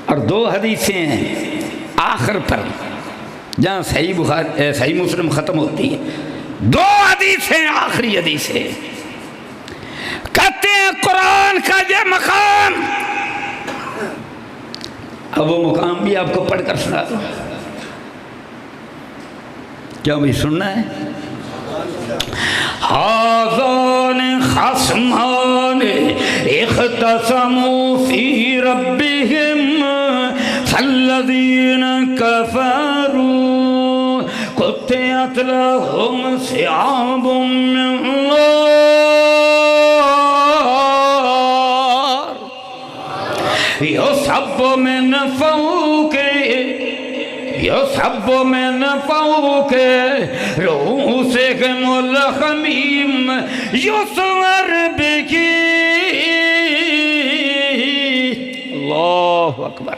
اور 2 حدیثیں ہیں آخر پر جہاں صحیح مسلم ختم ہوتی ہے، 2 حدیثیں آخری حدیثیں، کہتے ہیں قرآن کا یہ مقام۔ اب وہ مقام بھی آپ کو پڑھ کر سنا دوں، کیا بھی سننا ہے؟ ہذان خصمان اختصموا فی ربهم فالذین کفروا قطعت لهم ثیاب من نار یصب من فوق رؤوسهم الخمیم یصور بکی۔ اللہ اکبر۔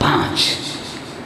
5।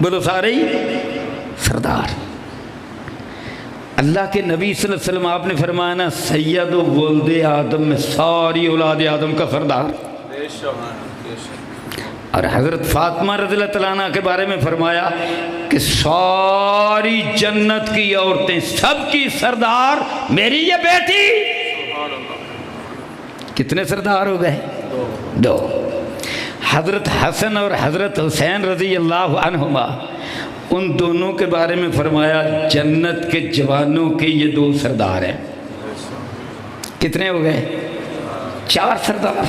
بولو سارے ہی سردار۔ اللہ کے نبی صلی اللہ علیہ وسلم آپ نے فرمایا نا سید و ولد آدم میں ساری اولاد آدم کا سردار، اور حضرت فاطمہ رضی اللہ تعالیٰ عنہ کے بارے میں فرمایا کہ ساری جنت کی عورتیں سب کی سردار میری یہ بیٹی۔ کتنے سردار ہو گئے؟ دو۔ حضرت حسن اور حضرت حسین رضی اللہ عنہما، ان دونوں کے بارے میں فرمایا جنت کے جوانوں کے یہ دو سردار ہیں۔ کتنے ہو گئے؟ 4 سردار۔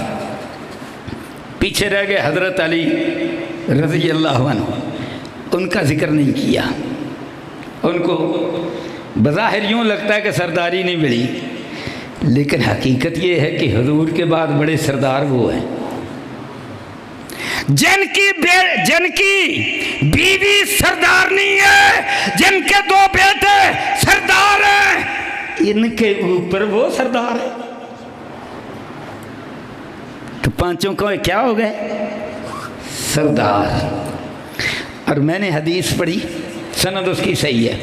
پیچھے رہ گئے حضرت علی رضی اللہ عنہ، ان کا ذکر نہیں کیا۔ ان کو بظاہر یوں لگتا ہے کہ سرداری نہیں ملی، لیکن حقیقت یہ ہے کہ حضور کے بعد بڑے سردار وہ ہیں جن کی بیوی سردار نہیں ہے، جن کے 2 بیٹے سردار ہیں، ان کے اوپر وہ سردار ہے۔ تو 5 کو کیا ہو گئے؟ سردار۔ اور میں نے حدیث پڑھی، سند اس کی صحیح ہے،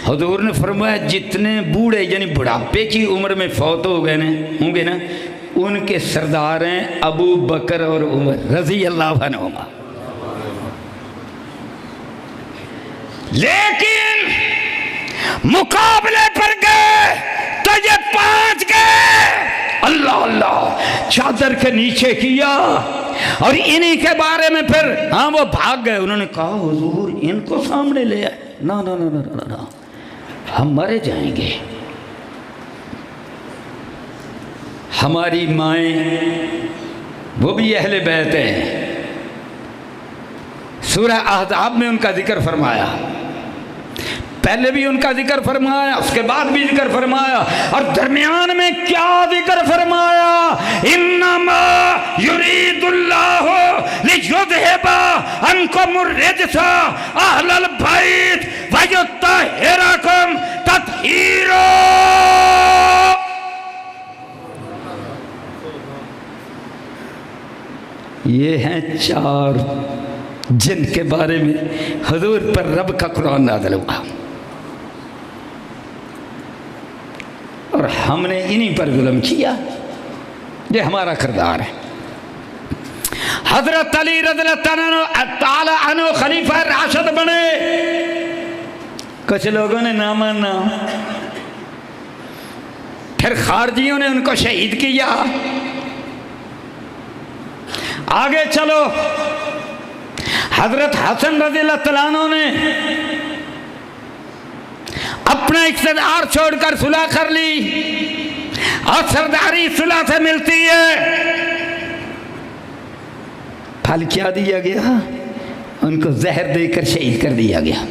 حضور نے فرمایا جتنے بوڑھے یعنی بڑھاپے کی عمر میں فوت ہوں گے نا ان کے سردار ہیں ابو بکر اور عمر رضی اللہ عنہما۔ لیکن مقابلے پر گئے تو یہ 5 گئے۔ اللہ اللہ، چادر کے نیچے کیا، اور انہی کے بارے میں پھر وہ بھاگ گئے۔ انہوں نے کہا حضور ان کو سامنے لے آئے۔ نا نا نا نا نا، ہم مرے جائیں گے۔ ہماری مائیں وہ بھی اہل بیت ہیں، سورہ احزاب میں ان کا ذکر فرمایا، پہلے بھی ان کا ذکر فرمایا، اس کے بعد بھی ذکر فرمایا، اور درمیان میں کیا ذکر فرمایا؟ انما یرید اللہ لیذھب عنکم الرجس اہل البیت ویطہرکم تطہیرا۔ یہ ہیں 4 جن کے بارے میں حضور پر رب کا قرآن نازل ہوا، اور ہم نے انہی پر ظلم کیا۔ یہ ہمارا کردار ہے۔ حضرت علی رضی اللہ تعالی عنہ خلیفہ راشد بنے، کچھ لوگوں نے نہ مانا، پھر خارجیوں نے ان کو شہید کیا۔ آگے چلو، حضرت حسن رضی اللہ تعالیٰ عنہ نے اپنا اقتدار چھوڑ کر صلح کر لی، اور سرداری صلح سے ملتی ہے۔ پھل کیا دیا گیا؟ ان کو زہر دے کر شہید کر دیا گیا۔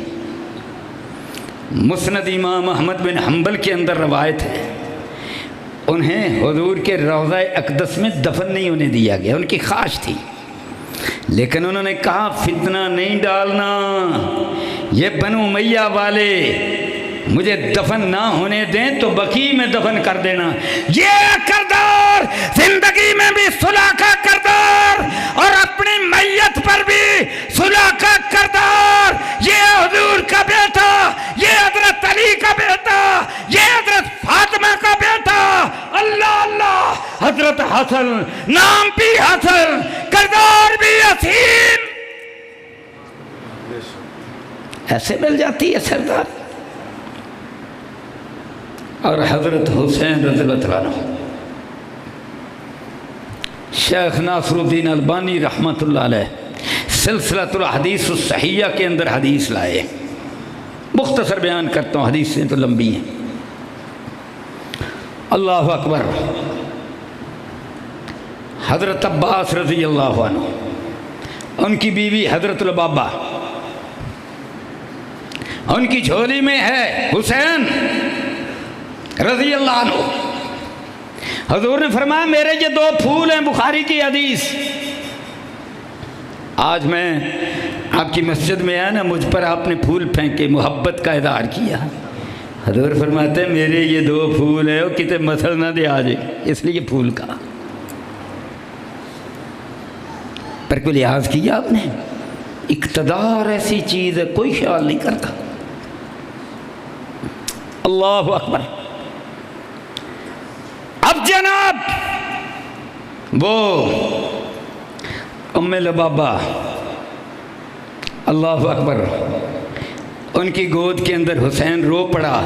مسند امام احمد بن حنبل کے اندر روایت ہے، انہیں حضور کے روضہ اقدس میں دفن نہیں ہونے دیا گیا، ان کی خواہش تھی، لیکن انہوں نے کہا فتنہ نہیں ڈالنا، یہ بنو امیہ والے مجھے دفن نہ ہونے دیں تو بقیع میں دفن کر دینا۔ یہ کردار زندگی میں بھی صلح کا کردار، اور اپنی میت پر بھی صلح کا کردار۔ یہ حضور کا بیٹا، یہ حضرت علی کا بیٹا، یہ حضرت فاطمہ کا بیٹا، اللہ اللہ، حضرت حسن، نام بھی حسن، کردار بھی حسین، ایسے مل جاتی ہے سردار۔ اور حضرت حسین رضی اللہ عنہ، شیخ ناصر الدین البانی رحمۃ اللہ علیہ سلسلۃ الحدیث الصحیحہ کے اندر حدیث لائے، مختصر بیان کرتا ہوں، حدیثیں تو لمبی ہیں۔ اللہ اکبر۔ حضرت عباس رضی اللہ عنہ، ان کی بیوی حضرت البابا، ان کی جھولی میں ہے حسین رضی اللہ عنہ۔ حضور نے فرمایا میرے یہ 2 پھول ہیں، بخاری کی حدیث۔ آج میں آپ کی مسجد میں آیا نا، مجھ پر آپ نے پھول پھینکے، محبت کا اظہار کیا۔ حضور فرماتے ہیں میرے یہ 2 پھول ہیں، وہ کتے مثل نہ دے آجے، اس لیے پھول کا پر کوئی لحاظ کیا آپ نے؟ اقتدار ایسی چیز ہے کوئی خیال نہیں کرتا۔ اللہ اکبر۔ اب جناب وہ ام لبابہ اللہ اکبر، ان کی گود کے اندر حسین رو پڑا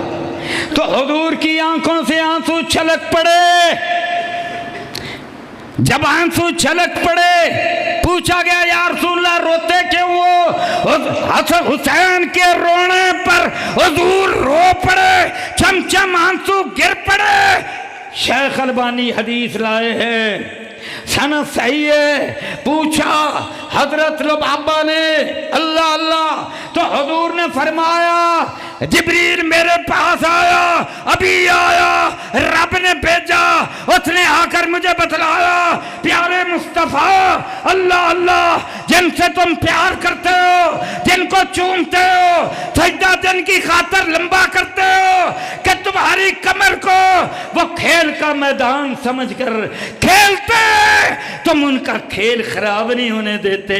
تو حضور کی آنکھوں سے آنسو چھلک پڑے۔ جب آنسو چھلک پڑے پوچھا گیا یا رسول اللہ روتے کیوں ہو؟ حسین کے رونے پر حضور رو پڑے، چم چم آنسو گر پڑے۔ شیخ البانی حدیث لائے ہیں، سند صحیح ہے۔ پوچھا حضرت لبابہ نے اللہ اللہ تو حضور نے فرمایا جبریل میرے پاس آیا، ابھی آیا، رب نے بھیجا، اس نے آ کر مجھے بتلایا پیارے مصطفیٰ اللہ اللہ جن سے تم پیار کرتے ہو، جن کو چومتے ہو، سجدہ جن کی خاطر لمبا کرتے ہو کہ تمہاری کمر کو وہ کھیل کا میدان سمجھ کر کھیلتے، تم ان کا کھیل خراب نہیں ہونے دیتے،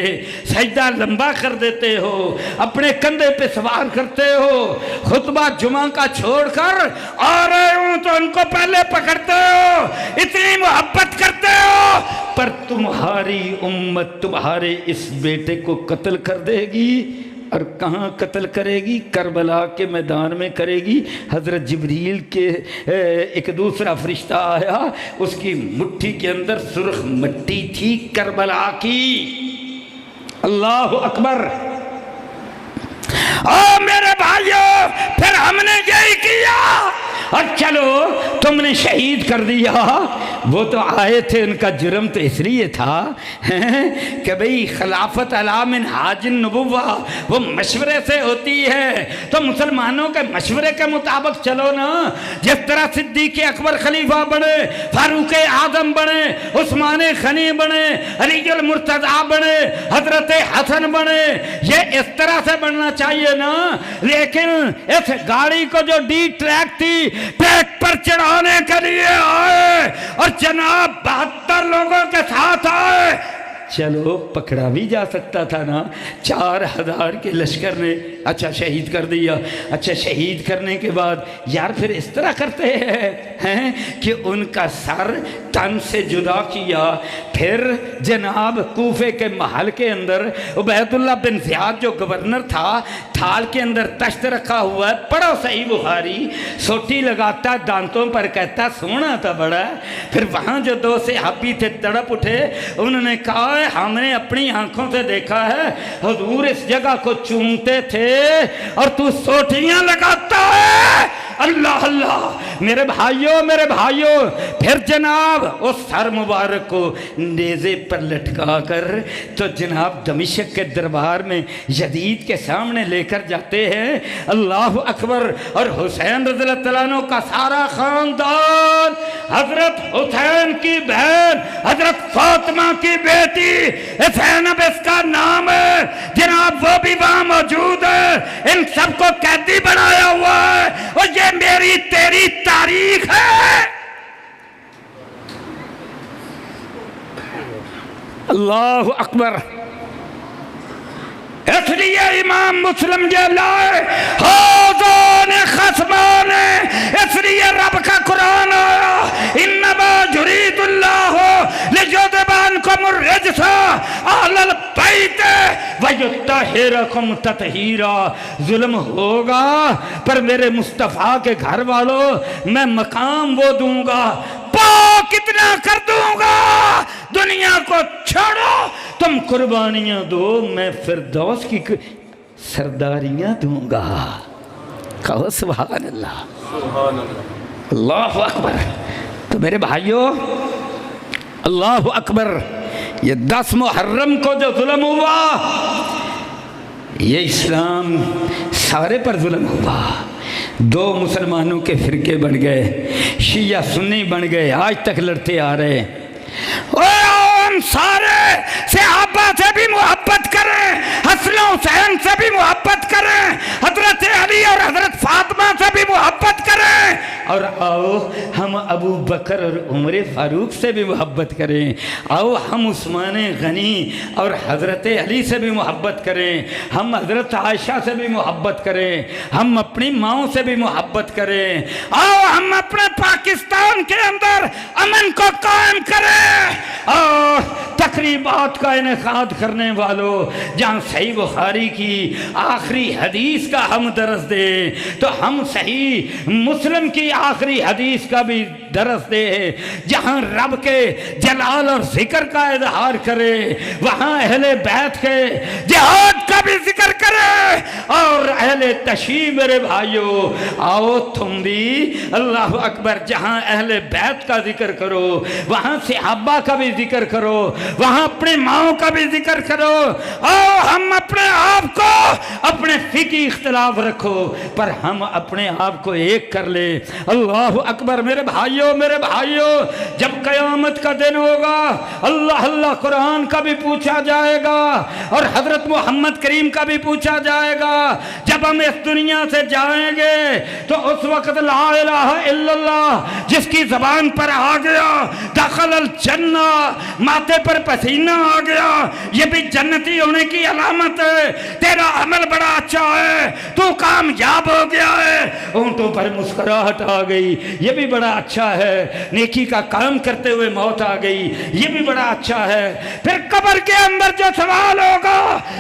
سجدہ لمبا کر دیتے ہو، اپنے کندھے پہ سوار کرتے ہو، خطبہ جمعہ کا چھوڑ کر آ رہے ہوں تو ان کو پہلے پکڑتے ہو، اتنی محبت کرتے ہو، پر تمہاری امت تمہارے اس بیٹے کو قتل کر دے گی، اور کہاں قتل کرے گی؟ کربلا کے میدان میں کرے گی۔ حضرت جبریل کے ایک دوسرا فرشتہ آیا، اس کی مٹھی کے اندر سرخ مٹی تھی کربلا کی۔ اللہ اکبر۔ میرے بھائیوں پھر ہم نے یہی کیا، اور چلو تم نے شہید کر دیا۔ وہ تو آئے تھے، ان کا جرم تو اس لیے تھا کہ بھئی خلافت علی منہاج النبوہ وہ مشورے سے ہوتی ہے، تو مسلمانوں کے مشورے کے مطابق چلو نا۔ جس طرح صدیق اکبر خلیفہ بنے، فاروق اعظم بنے، عثمان غنی بنے، علی المرتضیٰ بنے، حضرت حسن بنے، یہ اس طرح سے بننا چاہیے نا۔ لیکن اس گاڑی کو جو ڈی ٹریک تھی ٹریک پر چڑھانے کے لیے آئے اور جناب 72 لوگوں کے ساتھ آئے۔ چلو پکڑا بھی جا سکتا تھا نا، 4000 کے لشکر نے اچھا شہید کر دیا۔ اچھا شہید کرنے کے بعد یار پھر اس طرح کرتے ہیں کہ ان کا سر تن سے جدا کیا، پھر جناب کوفے کے محل کے اندر عبید اللہ بن زیاد جو گورنر تھا، تھال کے اندر تشت رکھا ہوا ہے، پڑھو صحیح بخاری، سوٹی لگاتا دانتوں پر کہتا سونا تھا بڑا۔ پھر وہاں جو 2 صحابی تھے تڑپ اٹھے، انہوں نے کہا ہم نے اپنی آنکھوں سے دیکھا ہے حضور اس جگہ کو چومتے تھے اور تو سوٹیاں لگاتا ہے۔ اللہ اللہ میرے بھائیوں پھر جناب اس سر مبارک کو نیزے پر لٹکا کر تو جناب دمشق کے دربار میں یزید کے سامنے لے کر جاتے ہیں۔ اللہ اکبر۔ اور حسین رضی اللہ تعالیٰ عنہ کا سارا خاندان، حضرت حسین کی بہن حضرت فاطمہ کی بیٹی زینب اس کا نام ہے، جناب وہ بھی وہاں موجود ہے، ان سب کو قیدی بنایا ہوا ہے، اور یہ میری تیری تاریخ ہے۔ اللہ اکبر۔ اس لیے امام مسلم یہ لائے حوضان خصمان، اس لیے رب کا قرآن آیا انما یرید اللہ لیذھب عنکم الرجس اہل البیت ویطہرکم تطہیرا۔ ظلم ہوگا پر میرے مصطفیٰ کے گھر والوں میں مقام وہ دوں گا، پاک کتنا کر دوں گا، دنیا کو چھوڑو، تم قربانیاں دو، میں فردوس کی سرداریاں دوں گا۔ کہو سبحان اللہ۔ اللہ اکبر۔ تو میرے بھائیوں اللہ اکبر، یہ 10 محرم کو جو ظلم ہوا، یہ اسلام سارے پر ظلم ہوا۔ 2 مسلمانوں کے فرقے بن گئے، شیعہ سنی بن گئے، آج تک لڑتے آ رہے۔ ہم ان سارے صحابہ سے بھی محبت کریں، حسن و حسین سے بھی محبت کریں، حضرت علی اور حضرت فاطمہ سے بھی محبت کریں، اور آؤ ہم ابو بکر اور عمر فاروق سے بھی محبت کریں، آؤ ہم عثمان غنی اور حضرت علی سے بھی محبت کریں، ہم حضرت عائشہ سے بھی محبت کریں، ہم اپنی ماؤں سے بھی محبت کریں، آؤ ہم اپنے پاکستان کے اندر امن کو قائم کریں، اور تقریبات کا انعقاد کرنے والوں جہاں صحیح بخاری کی آخری حدیث کا ہم درس دیں تو ہم صحیح مسلم کی آخری حدیث کا بھی درس دے، جہاں رب کے جلال اور ذکر کا اظہار کرے وہاں اہل بیت کے جہاد کا بھی ذکر کرے، اور اہل تشیع میرے بھائیو آؤ تم بھی اللہ اکبر جہاں اہل بیت کا ذکر کرو وہاں صحابہ کا بھی ذکر کرو، وہاں اپنے ماؤں کا بھی ذکر کرو، آؤ ہم اپنے آپ کو اپنے فقہی اختلاف رکھو پر ہم اپنے آپ کو ایک کر لے۔ اللہ اکبر میرے بھائیو جب قیامت کا دن ہوگا اللہ قرآن کا بھی پوچھا جائے گا اور حضرت محمد کریم کا بھی پوچھا جائے گا، جب ہم اس دنیا سے جائیں گے تو اس وقت لا الہ الا اللہ جس کی زبان پر آ گیا دخل الجنہ، ماتھے پر پسینہ آ گیا، یہ بھی جنتی ہونے کی علامت ہے، تیرا عمل بڑا اچھا ہے، تو کامیاب ہو گیا ہے، اونٹوں پر مسکراہٹ آ گئی، یہ بھی بڑا اچھا ہے، نیکی کا کام کرتے ہوئے موت آ گئی، یہ بھی بڑا اچھا ہے۔ پھر قبر کے اندر جو سوال ہوگا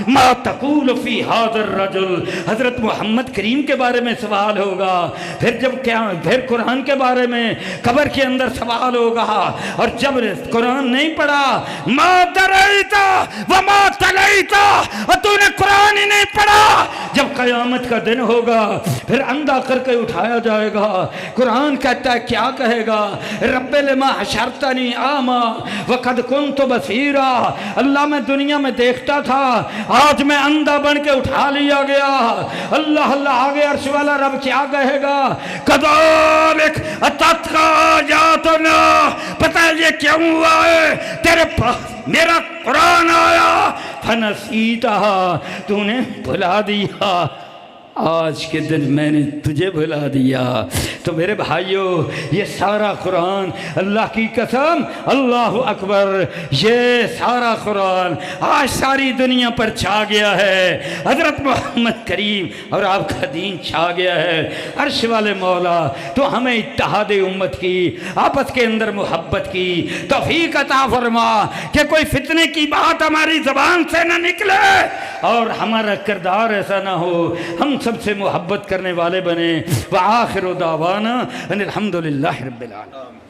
ما تقول فی ھذا الرجل، حضرت محمد کریم کے بارے میں سوال ہوگا، پھر قرآن کے بارے میں قبر کے اندر سوال ہوگا، اور جب قرآن نہیں پڑھا ما دریتا وما تلیتا، اور تو نے قرآن ہی نہیں پڑھا، جب قیامت کا دن ہوگا پھر اندھا کر کے اٹھایا جائے گا، قرآن کہتا ہے کیا کہے گا، رب لما حشرتنی اعمی وقد کنت بصیرا، اللہ میں دنیا میں دیکھتا تھا آج میں اندھا بن کے اٹھا لیا گیا، اللہ آگے عرش والا رب کیا کہے گا، کذالک اتتک آیاتنا، پتہ ہے یہ کیوں ہوا ہے، تیرے پاس میرا قرآن آیا فنسیتہا، تو نے بھلا دیا، آج کے دن میں نے تجھے بھلا دیا۔ تو میرے بھائیو یہ سارا قرآن اللہ کی قسم اللہ اکبر، یہ سارا قرآن آج ساری دنیا پر چھا گیا ہے، حضرت محمد کریم اور آپ کا دین چھا گیا ہے۔ عرش والے مولا تو ہمیں اتحاد امت کی، آپس کے اندر محبت کی توفیق عطا فرما کہ کوئی فتنے کی بات ہماری زبان سے نہ نکلے اور ہمارا کردار ایسا نہ ہو، ہم سب سے محبت کرنے والے بنے۔ وآخر دعوانا ان الحمدللہ رب العالمین۔